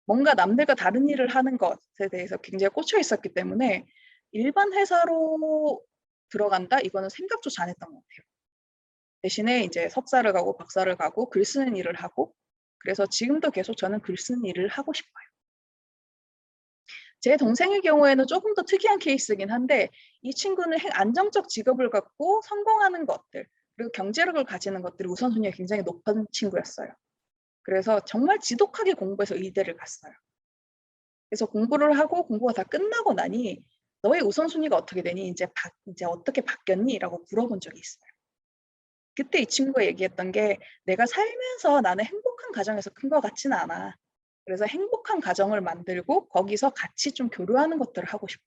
뭔가 남들과 다른 일을 하는 것에 대해서 굉장히 꽂혀 있었기 때문에 일반 회사로 들어간다? 이거는 생각조차 안 했던 것 같아요. 대신에 이제 석사를 가고 박사를 가고 글 쓰는 일을 하고 그래서 지금도 계속 저는 글 쓰는 일을 하고 싶어요. 제 동생의 경우에는 조금 더 특이한 케이스이긴 한데 이 친구는 안정적 직업을 갖고 성공하는 것들 그리고 경제력을 가지는 것들이 우선순위가 굉장히 높은 친구였어요. 그래서 정말 지독하게 공부해서 의대를 갔어요. 그래서 공부를 하고 공부가 다 끝나고 나니 "너의 우선순위가 어떻게 되니? 이제 어떻게 바뀌었니?"라고 물어본 적이 있어요. 그때 이 친구가 얘기했던 게 "내가 살면서 나는 행복한 가정에서 큰 것 같지는 않아. 그래서 행복한 가정을 만들고 거기서 같이 좀 교류하는 것들을 하고 싶어."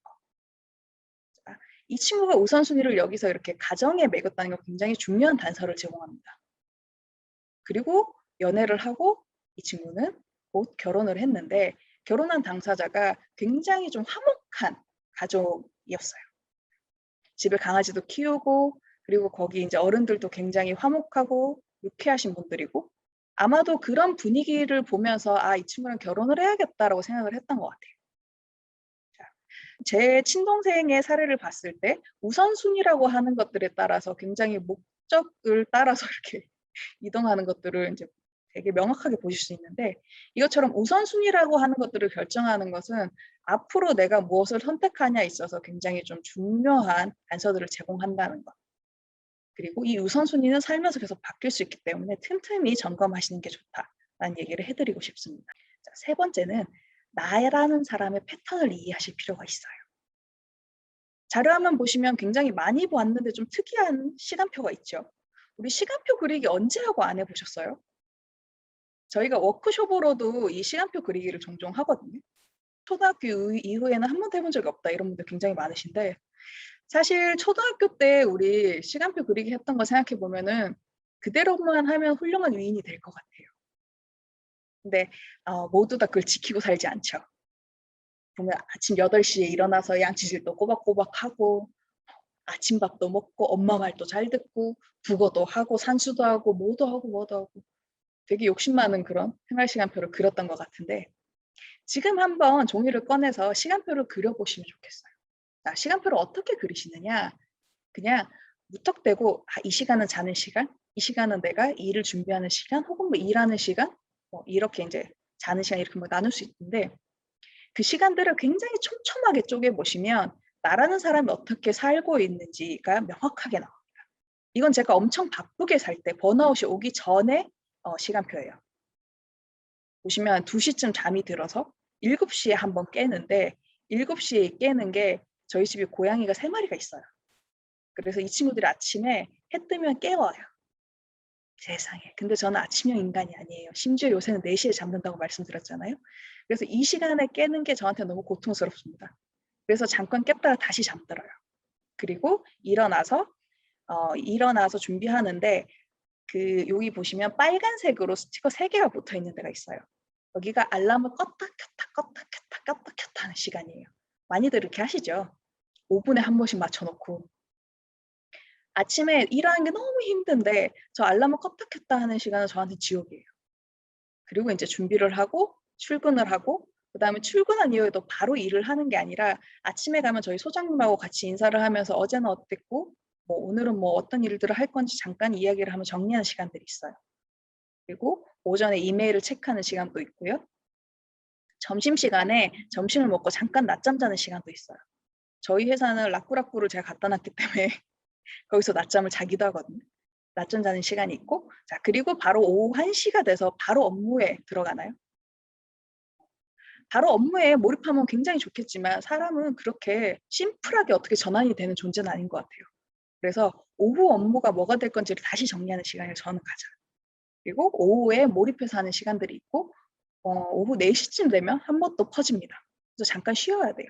아, 이 친구가 우선순위를 여기서 이렇게 가정에 매겼다는 건 굉장히 중요한 단서를 제공합니다. 그리고 연애를 하고 이 친구는 곧 결혼을 했는데 결혼한 당사자가 굉장히 좀 화목한 가족이었어요. 집에 강아지도 키우고 그리고 거기 인제 어른들도 굉장히 화목하고 유쾌하신 분들이고 아마도 그런 분위기를 보면서 '아 이 친구랑 결혼을 해야겠다.'라고 생각을 했던 것 같아요. 자, 제 친동생의 사례를 봤을 때 우선순위라고 하는 것들에 따라서 굉장히 목적을 따라서 이렇게 이동하는 것들을 인제 되게 명확하게 보실 수 있는데 이것처럼 우선순위라고 하는 것들을 결정하는 것은 앞으로 내가 무엇을 선택하냐에 있어서 굉장히 좀 중요한 단서들을 제공한다는 것. 그리고 이 우선순위는 살면서 계속 바뀔 수 있기 때문에 틈틈이 점검하시는 게 좋다라는 얘기를 해 드리고 싶습니다. 자, 세 번째는 나라는 사람의 패턴을 이해하실 필요가 있어요. 자료화면 보시면 굉장히 많이 보았는데 좀 특이한 시간표가 있죠. 우리 시간표 그리기 언제 하고 안 해 보셨어요? 저희가 워크숍으로도 이 시간표 그리기를 종종 하거든요. 초등학교 이후에는 한 번도 해본 적이 없다 이런 분들 굉장히 많으신데 사실 초등학교 때 우리 시간표 그리기 했던 거 생각해 보면은 그대로만 하면 훌륭한 위인이 될 것 같아요. 근데 모두 다 그걸 지키고 살지 않죠. 보면 아침 8시에 일어나서 양치질도 꼬박꼬박 하고 아침밥도 먹고 엄마 말도 잘 듣고 국어도 하고 산수도 하고 뭐도 하고 뭐도 하고 되게 욕심 많은 그런 생활 시간표를 그렸던 것 같은데 지금 한번 종이를 꺼내서 시간표를 그려 보시면 좋겠어요. 자, 시간표를 어떻게 그리시느냐? 그냥 무턱대고 '아 이 시간은 자는 시간, 이 시간은 내가 일을 준비하는 시간 혹은 뭐 일하는 시간' 뭐 이렇게 인제 자는 시간 이렇게 뭐 나눌 수 있는데 그 시간들을 굉장히 촘촘하게 쪼개 보시면 나라는 사람이 어떻게 살고 있는지가 명확하게 나옵니다. 이건 제가 엄청 바쁘게 살 때 번아웃이 오기 전에 시간표예요. 보시면 2 시쯤 잠이 들어서 7 시에 한번 깨는데 7 시에 깨는 게 저희 집에 고양이가 3 마리가 있어요. 그래서 이 친구들이 아침에 해 뜨면 깨워요. 세상에. 근데 저는 아침형 인간이 아니에요. 심지어 요새는 4 시에 잠든다고 말씀드렸잖아요. 그래서 이 시간에 깨는 게 저한테 너무 고통스럽습니다. 그래서 잠깐 깼다가 다시 잠들어요. 그리고 일어나서 준비하는데 그 여기 보시면 빨간색으로 스티커 3 개가 붙어 있는 데가 있어요. 여기가 알람을 껐다 켰다 껐다 켰다 껐다 켰다 하는 시간이에요. 많이들 이렇게 하시죠? 5 분에 한 번씩 맞춰 놓고. 아침에 일하는 게 너무 힘든데 저 알람을 껐다 켰다 하는 시간은 저한테 지옥이에요. 그리고 인제 준비를 하고 출근을 하고 그다음에 출근한 이후에도 바로 일을 하는 게 아니라 아침에 가면 저희 소장님하고 같이 인사를 하면서 어제는 어땠고 뭐 오늘은 뭐 어떤 일들을 할 건지 잠깐 이야기를 하며 정리하는 시간들이 있어요. 그리고 오전에 이메일을 체크하는 시간도 있고요. 점심시간에 점심을 먹고 잠깐 낮잠 자는 시간도 있어요. 저희 회사는 라꾸라꾸를 제가 갖다 놨기 때문에 거기서 낮잠을 자기도 하거든요. 낮잠 자는 시간이 있고 자 그리고 바로 오후 1 시가 돼서 바로 업무에 들어가나요? 바로 업무에 몰입하면 굉장히 좋겠지만 사람은 그렇게 심플하게 어떻게 전환이 되는 존재는 아닌 것 같아요. 그래서 오후 업무가 뭐가 될 건지를 다시 정리하는 시간을 저는 가져요. 그리고 오후에 몰입해서 하는 시간들이 있고 오후 4 시쯤 되면 한 번 또 퍼집니다. 그래서 잠깐 쉬어야 돼요.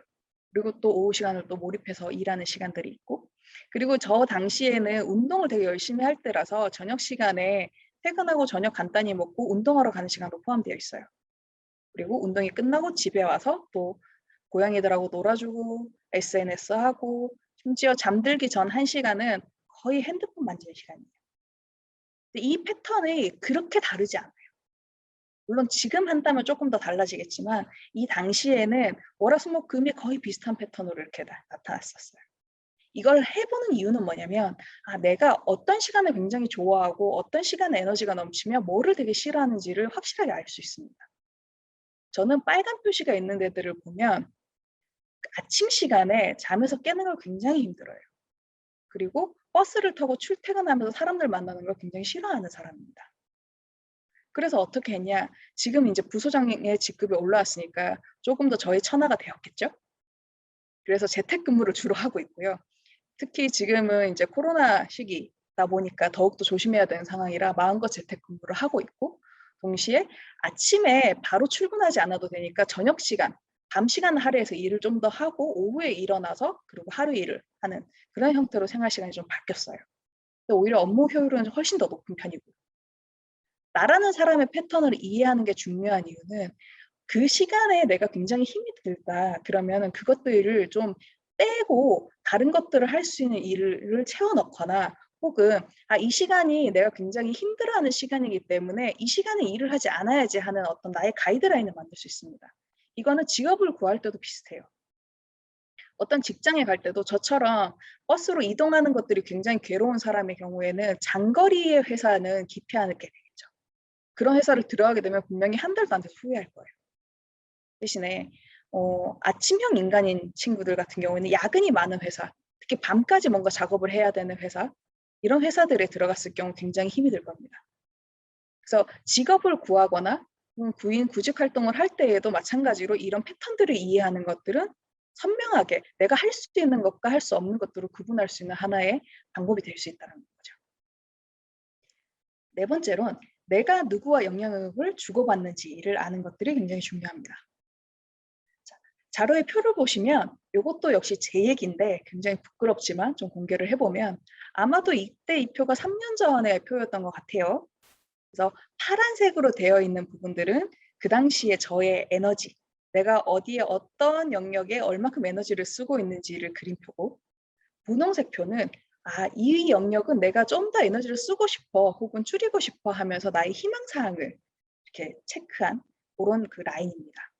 그리고 또 오후 시간을 또 몰입해서 일하는 시간들이 있고 그리고 저 당시에는 운동을 되게 열심히 할 때라서 저녁 시간에 퇴근하고 저녁 간단히 먹고 운동하러 가는 시간도 포함되어 있어요. 그리고 운동이 끝나고 집에 와서 또 고양이들하고 놀아 주고 SNS하고 심지어 잠들기 전 1 시간은 거의 핸드폰 만지는 시간이에요. 근데 이 패턴이 그렇게 다르지 않아요. 물론 지금 한다면 쪼끔 더 달라지겠지만 이 당시에는 월화수목금이 거의 비슷한 패턴으로 이렇게 나타났었어요. 이걸 해 보는 이유는 뭐냐면 아 내가 어떤 시간을 굉장히 좋아하고 어떤 시간에 에너지가 넘치며 뭐를 되게 싫어하는지를 확실하게 알 수 있습니다. 저는 빨간 표시가 있는 데들을 보면 아침 시간에 잠에서 깨는 걸 굉장히 힘들어해요. 그리고 버스를 타고 출퇴근하면서 사람들 만나는 걸 굉장히 싫어하는 사람입니다. 그래서 어떻게 했냐. 지금 이제 부소장의 직급이 올라왔으니까 조금 더 저의 천하가 되었겠죠. 그래서 재택근무를 주로 하고 있고요. 특히 지금은 이제 코로나 시기다 보니까 더욱더 조심해야 되는 상황이라 마음껏 재택근무를 하고 있고, 동시에 아침에 바로 출근하지 않아도 되니까 저녁 시간, 밤 시간 할애해서 일을 좀 더 하고 오후에 일어나서 그리고 하루 일을 하는 그런 형태로 생활 시간이 좀 바뀌었어요. 오히려 업무 효율은 훨씬 더 높은 편이고, 나라는 사람의 패턴을 이해하는 게 중요한 이유는 그 시간에 내가 굉장히 힘이 들다 그러면은 그것들을 좀 빼고 다른 것들을 할 수 있는 일을 채워 넣거나, 혹은 이 시간이 내가 굉장히 힘들어하는 시간이기 때문에 이 시간에 일을 하지 않아야지 하는 어떤 나의 가이드라인을 만들 수 있습니다. 이거는 직업을 구할 때도 비슷해요. 어떤 직장에 갈 때도 저처럼 버스로 이동하는 것들이 굉장히 괴로운 사람의 경우에는 장거리의 회사는 기피하게 되겠죠. 그런 회사를 들어가게 되면 분명히 한 달도 안 돼서 후회할 거예요. 대신에 아침형 인간인 친구들 같은 경우에는 야근이 많은 회사, 특히 밤까지 뭔가 작업을 해야 되는 회사, 이런 회사들에 들어갔을 경우 굉장히 힘이 들 겁니다. 그래서 직업을 구하거나 구직 활동을 할 때에도 마찬가지로 이런 패턴들을 이해하는 것들은 선명하게 내가 할 수 있는 것과 할 수 없는 것들을 구분할 수 있는 하나의 방법이 될 수 있다는 거죠. 네 번째로는 내가 누구와 영향력을 주고받는지를 아는 것들이 굉장히 중요합니다. 자료의 표를 보시면 이것도 역시 제 얘기인데 굉장히 부끄럽지만 좀 공개를 해보면 아마도 이때 이 표가 3년 전의 표였던 것 같아요. 그래서 파란색으로 되어 있는 부분들은 그 당시에 저의 에너지, 내가 어디에 어떤 영역에 얼마큼 에너지를 쓰고 있는지를 그린 표고, 분홍색 표는 이 영역은 내가 좀 더 에너지를 쓰고 싶어 혹은 줄이고 싶어 하면서 나의 희망사항을 이렇게 체크한 그런 그 라인입니다.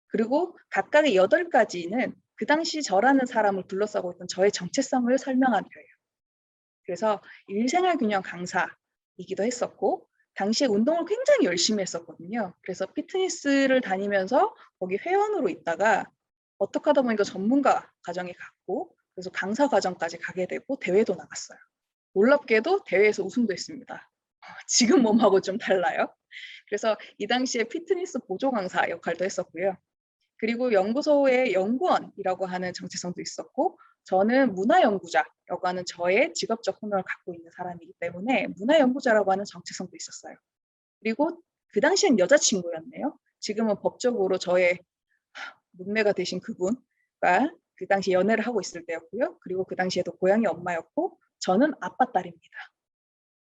그리고 각각의 8가지는 그 당시 저라는 사람을 둘러싸고 있던 저의 정체성을 설명한 표예요. 그래서 일생활 균형 강사이기도 했었고, 당시에 운동을 굉장히 열심히 했었거든요. 그래서 피트니스를 다니면서 거기 회원으로 있다가 어떻게 하다 보니까 전문가 과정에 갔고, 그래서 강사 과정까지 가게 되고 대회도 나갔어요. 놀랍게도 대회에서 우승도 했습니다. 지금 몸하고 좀 달라요. 그래서 이 당시에 피트니스 보조 강사 역할도 했었고요. 그리고 연구소의 연구원이라고 하는 정체성도 있었고, 저는 문화연구자라고 하는 저의 직업적 혼을 갖고 있는 사람이기 때문에 문화연구자라고 하는 정체성도 있었어요. 그리고 그 당시엔 여자친구였네요. 지금은 법적으로 저의 문매가 되신 그분과 그 당시 연애를 하고 있을 때였고요. 그리고 그 당시에도 고양이 엄마였고, 저는 아빠 딸입니다.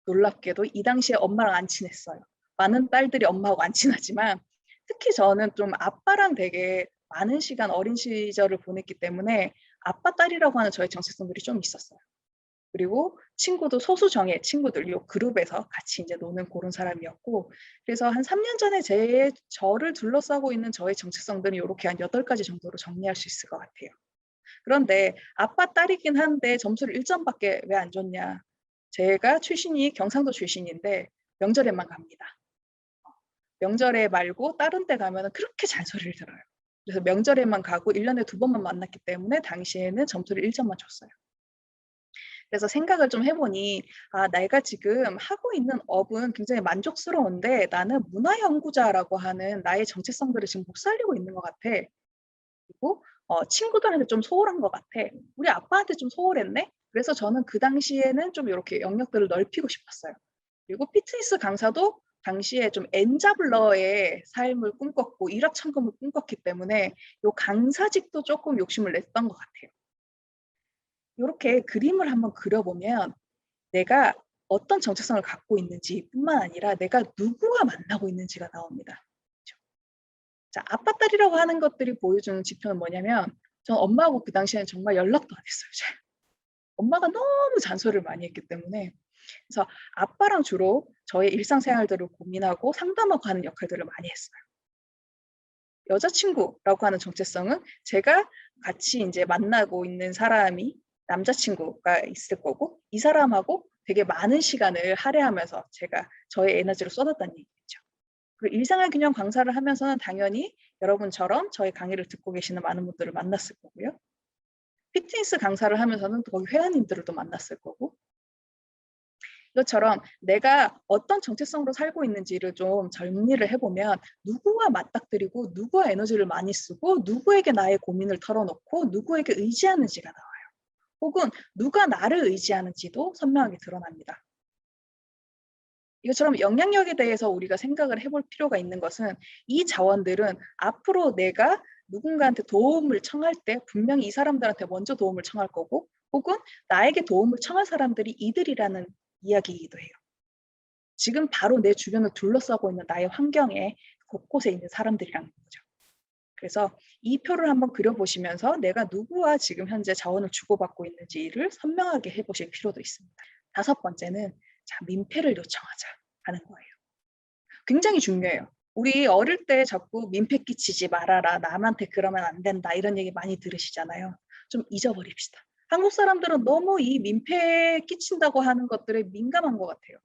놀랍게도 이 당시에 엄마랑 안 친했어요. 많은 딸들이 엄마하고 안 친하지만 특히 저는 좀 아빠랑 되게 많은 시간 어린 시절을 보냈기 때문에 아빠 딸이라고 하는 저의 정체성들이 좀 있었어요. 그리고 친구도 소수정예 친구들 요 그룹에서 같이 이제 노는 그런 사람이었고, 그래서 한 3년 전에 저를 둘러싸고 있는 저의 정체성들은 이렇게 한 8가지 정도로 정리할 수 있을 것 같아요. 그런데 아빠 딸이긴 한데 점수를 1점밖에 왜 안 줬냐. 제가 출신이 경상도 출신인데 명절에만 갑니다. 명절에 말고 다른 때 가면은 그렇게 잔소리를 들어요. 그래서 명절에만 가고 1년에 2번만 만났기 때문에 당시에는 점수를 1점만 줬어요. 그래서 생각을 좀 해보니 내가 지금 하고 있는 업은 굉장히 만족스러운데 나는 문화연구자라고 하는 나의 정체성들을 지금 못 살리고 있는 것 같아. 그리고 친구들한테 좀 소홀한 것 같아. 우리 아빠한테 좀 소홀했네? 그래서 저는 그 당시에는 좀 이렇게 영역들을 넓히고 싶었어요. 그리고 피트니스 강사도 당시에 좀 엔잡러의 삶을 꿈꿨고 일확천금을 꿈꿨기 때문에 요 강사직도 조금 욕심을 냈던 것 같아요. 요렇게 그림을 한번 그려보면 내가 어떤 정체성을 갖고 있는지 뿐만 아니라 내가 누구와 만나고 있는지가 나옵니다. 그렇죠? 자, 아빠 딸이라고 하는 것들이 보여주는 지표는 뭐냐면 전 엄마하고 그 당시에는 정말 연락도 안 했어요. 잘. 엄마가 너무 잔소리를 많이 했기 때문에. 그래서 아빠랑 주로 저의 일상생활들을 고민하고 상담하고 하는 역할들을 많이 했어요. 여자친구라고 하는 정체성은 제가 같이 이제 만나고 있는 사람이 남자친구가 있을 거고, 이 사람하고 되게 많은 시간을 할애하면서 제가 저의 에너지를 쏟았다는 얘기죠. 그리고 일상의 균형 강사를 하면서는 당연히 여러분처럼 저의 강의를 듣고 계시는 많은 분들을 만났을 거고요. 피트니스 강사를 하면서는 또 거기 회원님들을 또 만났을 거고, 이것처럼 내가 어떤 정체성으로 살고 있는지를 좀 정리를 해보면 누구와 맞닥뜨리고 누구와 에너지를 많이 쓰고 누구에게 나의 고민을 털어놓고 누구에게 의지하는지가 나와요. 혹은 누가 나를 의지하는지도 선명하게 드러납니다. 이것처럼 영향력에 대해서 우리가 생각을 해볼 필요가 있는 것은 이 자원들은 앞으로 내가 누군가한테 도움을 청할 때 분명히 이 사람들한테 먼저 도움을 청할 거고 혹은 나에게 도움을 청할 사람들이 이들이라는 이야기이기도 해요. 지금 바로 내 주변을 둘러싸고 있는 나의 환경에 곳곳에 있는 사람들이라는 거죠. 그래서 이 표를 한번 그려보시면서 내가 누구와 지금 현재 자원을 주고받고 있는지를 선명하게 해보실 필요도 있습니다. 5번째는 자, 민폐를 요청하자 하는 거예요. 굉장히 중요해요. 우리 어릴 때 자꾸 민폐 끼치지 말아라, 남한테 그러면 안 된다 이런 얘기 많이 들으시잖아요. 좀 잊어버립시다. 한국 사람들은 너무 이 민폐 끼친다고 하는 것들에 민감한 것 같아요.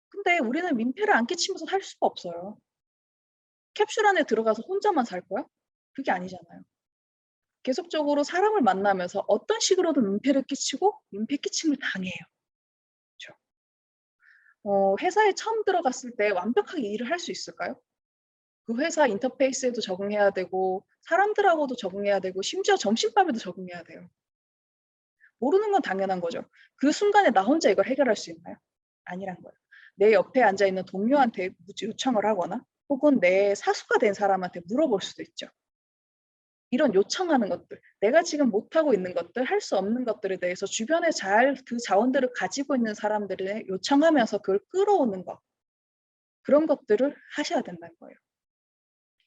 근데 우리는 민폐를 안 끼치면서 살 수가 없어요. 캡슐 안에 들어가서 혼자만 살 거야? 그게 아니잖아요. 계속적으로 사람을 만나면서 어떤 식으로든 민폐를 끼치고 민폐 끼침을 당해요. 그렇죠? 회사에 처음 들어갔을 때 완벽하게 일을 할 수 있을까요? 그 회사 인터페이스에도 적응해야 되고 사람들하고도 적응해야 되고 심지어 점심밥에도 적응해야 돼요. 모르는 건 당연한 거죠. 그 순간에 나 혼자 이걸 해결할 수 있나요? 아니란 거예요. 내 옆에 앉아 있는 동료한테 요청을 하거나 혹은 내 사수가 된 사람한테 물어볼 수도 있죠. 이런 요청하는 것들, 내가 지금 못하고 있는 것들, 할 수 없는 것들에 대해서 주변에 잘 그 자원들을 가지고 있는 사람들에 요청하면서 그걸 끌어오는 것, 그런 것들을 하셔야 된다는 거예요.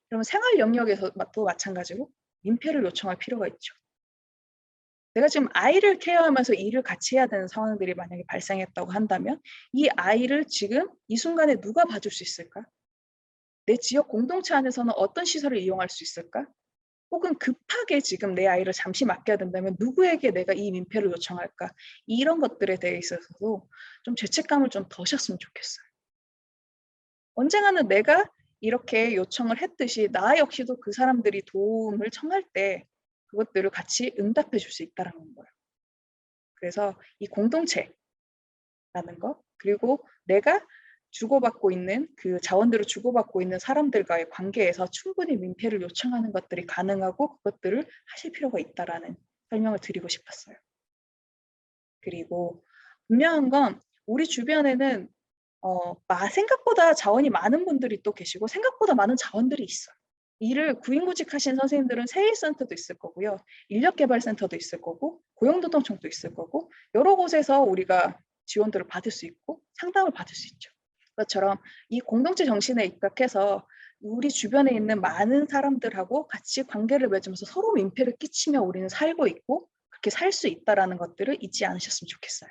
그러면 생활 영역에서도 마찬가지로 민폐를 요청할 필요가 있죠. 내가 지금 아이를 케어하면서 일을 같이 해야 되는 상황들이 만약에 발생했다고 한다면 이 아이를 지금 이 순간에 누가 봐줄 수 있을까? 내 지역 공동체 안에서는 어떤 시설을 이용할 수 있을까? 혹은 급하게 지금 내 아이를 잠시 맡겨야 된다면 누구에게 내가 이 민폐를 요청할까? 이런 것들에 대해 있어서도 좀 죄책감을 좀 더셨으면 좋겠어요. 언젠가는 내가 이렇게 요청을 했듯이 나 역시도 그 사람들이 도움을 청할 때 그것들을 같이 응답해 줄 수 있다는 거예요. 그래서 이 공동체라는 것, 그리고 내가 주고받고 있는 그 자원들을 주고받고 있는 사람들과의 관계에서 충분히 민폐를 요청하는 것들이 가능하고 그것들을 하실 필요가 있다라는 설명을 드리고 싶었어요. 그리고 분명한 건 우리 주변에는 생각보다 자원이 많은 분들이 또 계시고 생각보다 많은 자원들이 있어요. 일을 구인구직하신 선생님들은 세일센터도 있을 거고요. 인력개발센터도 있을 거고 고용노동청도 있을 거고 여러 곳에서 우리가 지원들을 받을 수 있고 상담을 받을 수 있죠. 그것처럼 이 공동체 정신에 입각해서 우리 주변에 있는 많은 사람들하고 같이 관계를 맺으면서 서로 민폐를 끼치며 우리는 살고 있고 그렇게 살 수 있다라는 것들을 잊지 않으셨으면 좋겠어요.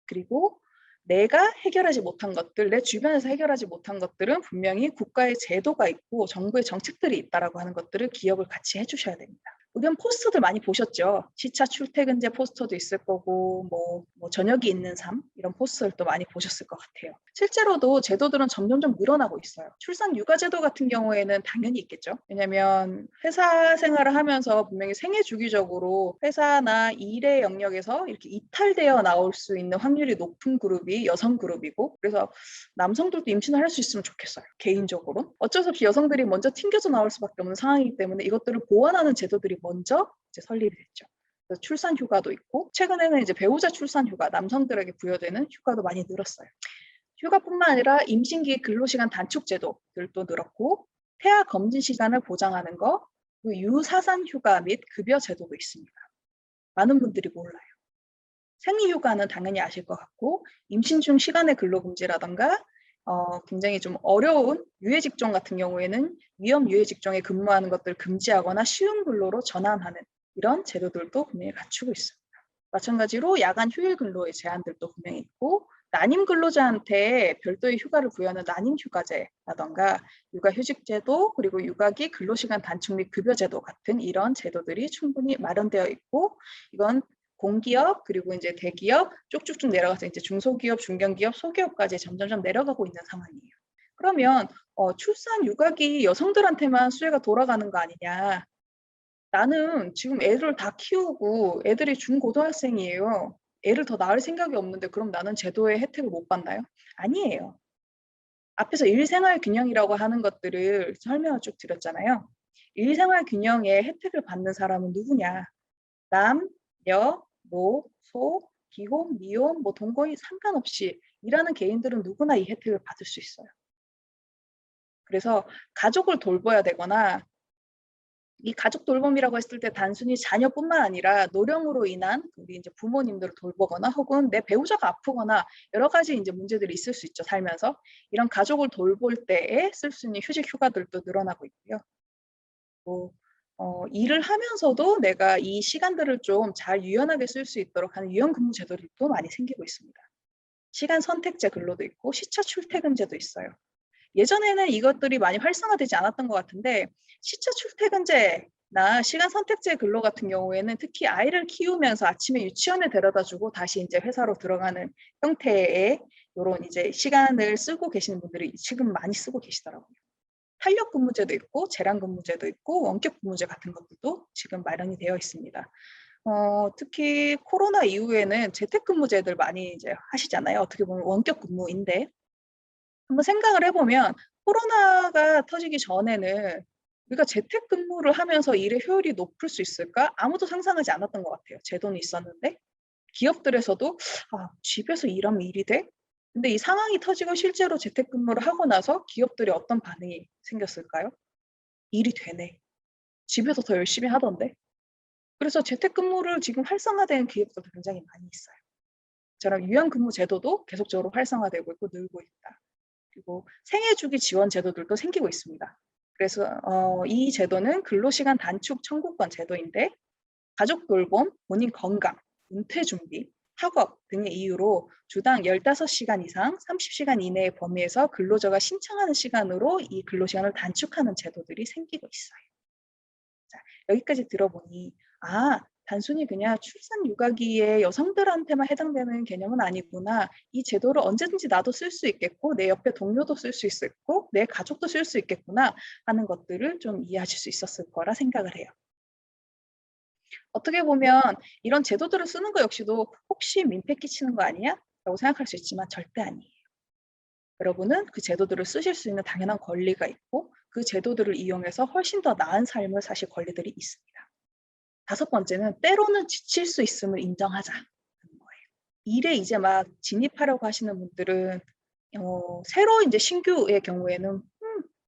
그리고 내가 해결하지 못한 것들, 내 주변에서 해결하지 못한 것들은 분명히 국가의 제도가 있고 정부의 정책들이 있다라고 하는 것들을 기억을 같이 해 주셔야 됩니다. 의견 포스터들 많이 보셨죠? 시차 출퇴근제 포스터도 있을 거고 뭐 저녁이 있는 삶 이런 포스터들도 많이 보셨을 것 같아요. 실제로도 제도들은 점점점 늘어나고 있어요. 출산 육아 제도 같은 경우에는 당연히 있겠죠. 왜냐하면 회사 생활을 하면서 분명히 생애 주기적으로 회사나 일의 영역에서 이렇게 이탈되어 나올 수 있는 확률이 높은 그룹이 여성 그룹이고 그래서 남성들도 임신을 할 수 있으면 좋겠어요. 개인적으로. 어쩔 수 없이 여성들이 먼저 튕겨져 나올 수밖에 없는 상황이기 때문에 이것들을 보완하는 제도들이 먼저 이제 설립이 됐죠. 그래서 출산 휴가도 있고 최근에는 이제 배우자 출산 휴가, 남성들에게 부여되는 휴가도 많이 늘었어요. 휴가뿐만 아니라 임신기 근로시간 단축 제도들도 늘었고 태아 검진 시간을 보장하는 거, 그리고 유사산 휴가 및 급여 제도도 있습니다. 많은 분들이 몰라요. 생리휴가는 당연히 아실 것 같고 임신 중 시간의 근로금지라던가 굉장히 좀 어려운 유해직종 같은 경우에는 위험 유해직종에 근무하는 것들을 금지하거나 쉬운 근로로 전환하는 이런 제도들도 분명히 갖추고 있습니다. 마찬가지로 야간 휴일 근로의 제한들도 분명히 있고 난임 근로자한테 별도의 휴가를 부여하는 난임 휴가제라던가 육아휴직제도 그리고 육아기 근로시간 단축 및 급여제도 같은 이런 제도들이 충분히 마련되어 있고 이건 공기업 그리고 이제 대기업 쭉쭉쭉 내려가서 이제 중소기업, 중견기업, 소기업까지 점점점 내려가고 있는 상황이에요. 그러면 출산 육아기 여성들한테만 수혜가 돌아가는 거 아니냐. 나는 지금 애를 다 키우고 애들이 중고등학생이에요. 애를 더 낳을 생각이 없는데 그럼 나는 제도의 혜택을 못 받나요? 아니에요. 앞에서 일생활 균형이라고 하는 것들을 설명을 쭉 드렸잖아요. 일생활 균형의 혜택을 받는 사람은 누구냐? 남, 여, 노, 소, 기혼, 미혼, 뭐 동거인 상관없이 일하는 개인들은 누구나 이 혜택을 받을 수 있어요. 그래서 가족을 돌봐야 되거나 이 가족 돌봄이라고 했을 때 단순히 자녀뿐만 아니라 노령으로 인한 우리 이제 부모님들을 돌보거나 혹은 내 배우자가 아프거나 여러 가지 이제 문제들이 있을 수 있죠, 살면서. 이런 가족을 돌볼 때에 쓸 수 있는 휴직 휴가들도 늘어나고 있고요. 뭐 일을 하면서도 내가 이 시간들을 좀 잘 유연하게 쓸 수 있도록 하는 유연근무 제도들도 많이 생기고 있습니다. 시간 선택제 근로도 있고 시차 출퇴근제도 있어요. 예전에는 이것들이 많이 활성화되지 않았던 것 같은데 시차 출퇴근제나 시간 선택제 근로 같은 경우에는 특히 아이를 키우면서 아침에 유치원에 데려다 주고 다시 이제 회사로 들어가는 형태의 요런 이제 시간을 쓰고 계시는 분들이 지금 많이 쓰고 계시더라고요. 탄력 근무제도 있고 재량 근무제도 있고 원격 근무제 같은 것들도 지금 마련이 되어 있습니다. 특히 코로나 이후에는 재택근무제들 많이 이제 하시잖아요. 어떻게 보면 원격 근무인데 한번 생각을 해 보면 코로나가 터지기 전에는 우리가 재택근무를 하면서 일의 효율이 높을 수 있을까? 아무도 상상하지 않았던 것 같아요. 제도는 있었는데 기업들에서도 '아 집에서 일하면 일이 돼?' 근데 이 상황이 터지고 실제로 재택근무를 하고 나서 기업들이 어떤 반응이 생겼을까요? '일이 되네. 집에서 더 열심히 하던데?' 그래서 재택근무를 지금 활성화된 기업들도 굉장히 많이 있어요. 저런 유연근무 제도도 계속적으로 활성화되고 있고 늘고 있다. 그리고 생애주기 지원 제도들도 생기고 있습니다. 그래서 이 제도는 근로시간 단축 청구권 제도인데 가족 돌봄, 본인 건강, 은퇴 준비, 학업 등의 이유로 주당 15시간 이상 30시간 이내의 범위에서 근로자가 신청하는 시간으로 이 근로시간을 단축하는 제도들이 생기고 있어요. 자, 여기까지 들어보니 단순히 그냥 출산 육아기에 여성들한테만 해당되는 개념은 아니구나. 이 제도를 언제든지 나도 쓸 수 있겠고 내 옆에 동료도 쓸 수 있겠고 내 가족도 쓸 수 있겠구나 하는 것들을 좀 이해하실 수 있었을 거라 생각을 해요. 어떻게 보면 이런 제도들을 쓰는 거 역시도 '혹시 민폐 끼치는 거 아니야?' 라고 생각할 수 있지만 절대 아니에요. 여러분은 그 제도들을 쓰실 수 있는 당연한 권리가 있고 그 제도들을 이용해서 훨씬 더 나은 삶을 사실 권리들이 있습니다. 다섯 번째는 때로는 지칠 수 있음을 인정하자는 거예요. 일에 이제 막 진입하려고 하시는 분들은 새로 인제 신규의 경우에는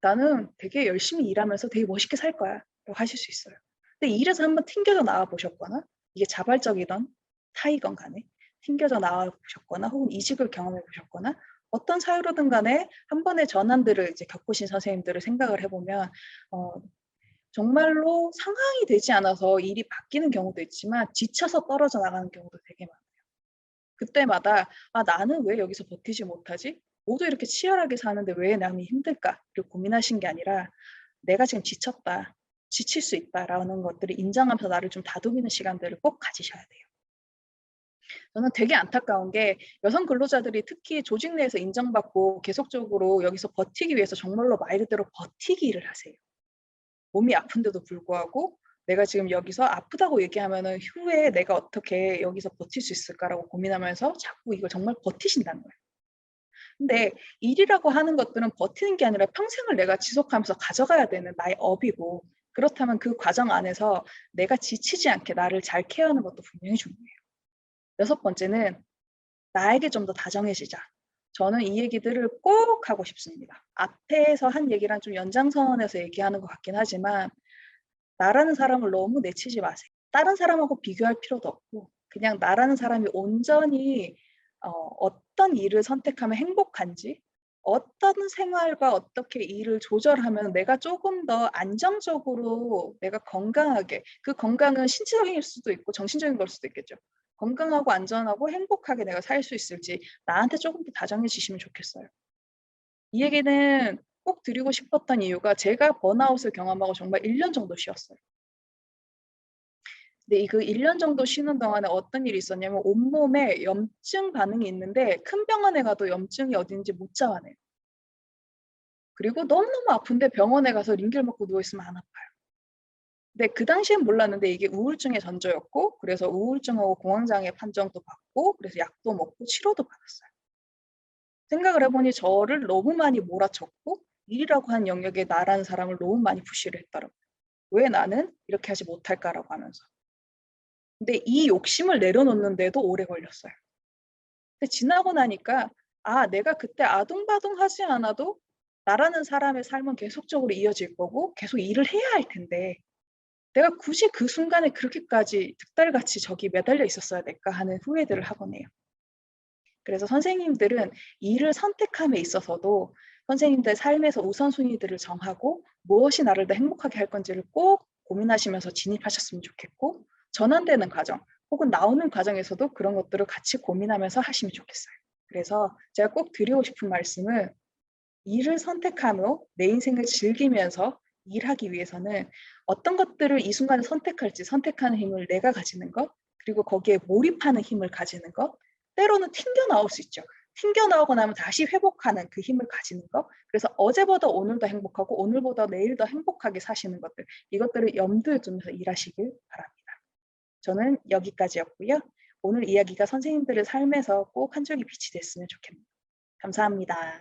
나는 되게 열심히 일하면서 되게 멋있게 살 거야.'라고 하실 수 있어요. 근데 일에서 한번 튕겨져 나와 보셨거나 이게 자발적이든 타이건 간에 튕겨져 나와 보셨거나 혹은 이직을 경험해 보셨거나 어떤 사유로든 간에 한 번의 전환들을 이제 겪으신 선생님들을 생각을 해 보면 어 정말로 상황이 되지 않아서 일이 바뀌는 경우도 있지만 지쳐서 떨어져 나가는 경우도 되게 많아요. 그때마다 '아 나는 왜 여기서 버티지 못하지? 모두 이렇게 치열하게 사는데 왜 남이 힘들까?'를 고민하신 게 아니라 '내가 지금 지쳤다. 지칠 수 있다.'라는 것들을 인정하면서 나를 좀 다독이는 시간들을 꼭 가지셔야 돼요. 저는 되게 안타까운 게 여성 근로자들이 특히 조직 내에서 인정받고 계속적으로 여기서 버티기 위해서 정말로 말 그대로 버티기를 하세요. 몸이 아픈데도 불구하고 '내가 지금 여기서 아프다고 얘기하면은 후에 내가 어떻게 여기서 버틸 수 있을까.'라고 고민하면서 자꾸 이걸 정말 버티신다는 거예요. 근데 일이라고 하는 것들은 버티는 게 아니라 평생을 내가 지속하면서 가져가야 되는 나의 업이고 그렇다면 그 과정 안에서 내가 지치지 않게 나를 잘 케어하는 것도 분명히 중요해요. 여섯 번째는 나에게 좀 더 다정해지자. 저는 이 얘기들을 꼭 하고 싶습니다. 앞에서 한 얘기랑 좀 연장선에서 얘기하는 것 같긴 하지만 나라는 사람을 너무 내치지 마세요. 다른 사람하고 비교할 필요도 없고 그냥 나라는 사람이 온전히 어떤 일을 선택하면 행복한지 어떤 생활과 어떻게 일을 조절하면 내가 쪼금 더 안정적으로 내가 건강하게 그 건강은 신체적일 수도 있고 정신적인 걸 수도 있겠죠. 건강하고 안전하고 행복하게 내가 살 수 있을지 나한테 쪼금 더 다정해지시면 좋겠어요. 이 얘기는 꼭 드리고 싶었던 이유가 제가 번아웃을 경험하고 정말 1년 정도 쉬었어요. 근데 이 그 1년 정도 쉬는 동안에 어떤 일이 있었냐면 온몸에 염증 반응이 있는데 큰 병원에 가도 염증이 어딘지 못 잡아내요. 그리고 너무너무 아픈데 병원에 가서 링겔 맞고 누워 있으면 안 아파요. 근데 그 당시엔 몰랐는데 이게 우울증의 전조였고 그래서 우울증하고 공황장애 판정도 받고 그래서 약도 먹고 치료도 받았어요. 생각을 해 보니 저를 너무 많이 몰아쳤고 일이라고 한 영역에 나라는 사람을 너무 많이 푸시를 했더라고요. '왜 나는 이렇게 하지 못할까?'라고 하면서. 근데 이 욕심을 내려놓는데도 오래 걸렸어요. 근데 지나고 나니까 '아 내가 그때 아둥바둥하지 않아도 나라는 사람의 삶은 계속적으로 이어질 거고 계속 일을 해야 할 텐데 내가 굳이 그 순간에 그렇게까지 득달같이 저기 매달려 있었어야 될까?' 하는 후회들을 하곤 해요. 그래서 선생님들은 일을 선택함에 있어서도 선생님들의 삶에서 우선순위들을 정하고 무엇이 나를 더 행복하게 할 건지를 꼭 고민하시면서 진입하셨으면 좋겠고 전환되는 과정 혹은 나오는 과정에서도 그런 것들을 같이 고민하면서 하시면 좋겠어요. 그래서 제가 꼭 드리고 싶은 말씀은 일을 선택하며 내 인생을 즐기면서 일하기 위해서는 어떤 것들을 이 순간에 선택할지 선택하는 힘을 내가 가지는 것, 그리고 거기에 몰입하는 힘을 가지는 것, 때로는 튕겨 나올 수 있죠. 튕겨 나오고 나면 다시 회복하는 그 힘을 가지는 것. 그래서 어제보다 오늘 더 행복하고 오늘보다 내일 더 행복하게 사시는 것들, 이것들을 염두에 두면서 일하시길 바랍니다. 저는 여기까지였고요. 오늘 이야기가 선생님들의 삶에서 꼭 한 줄기 빛이 됐으면 좋겠습니다. 감사합니다.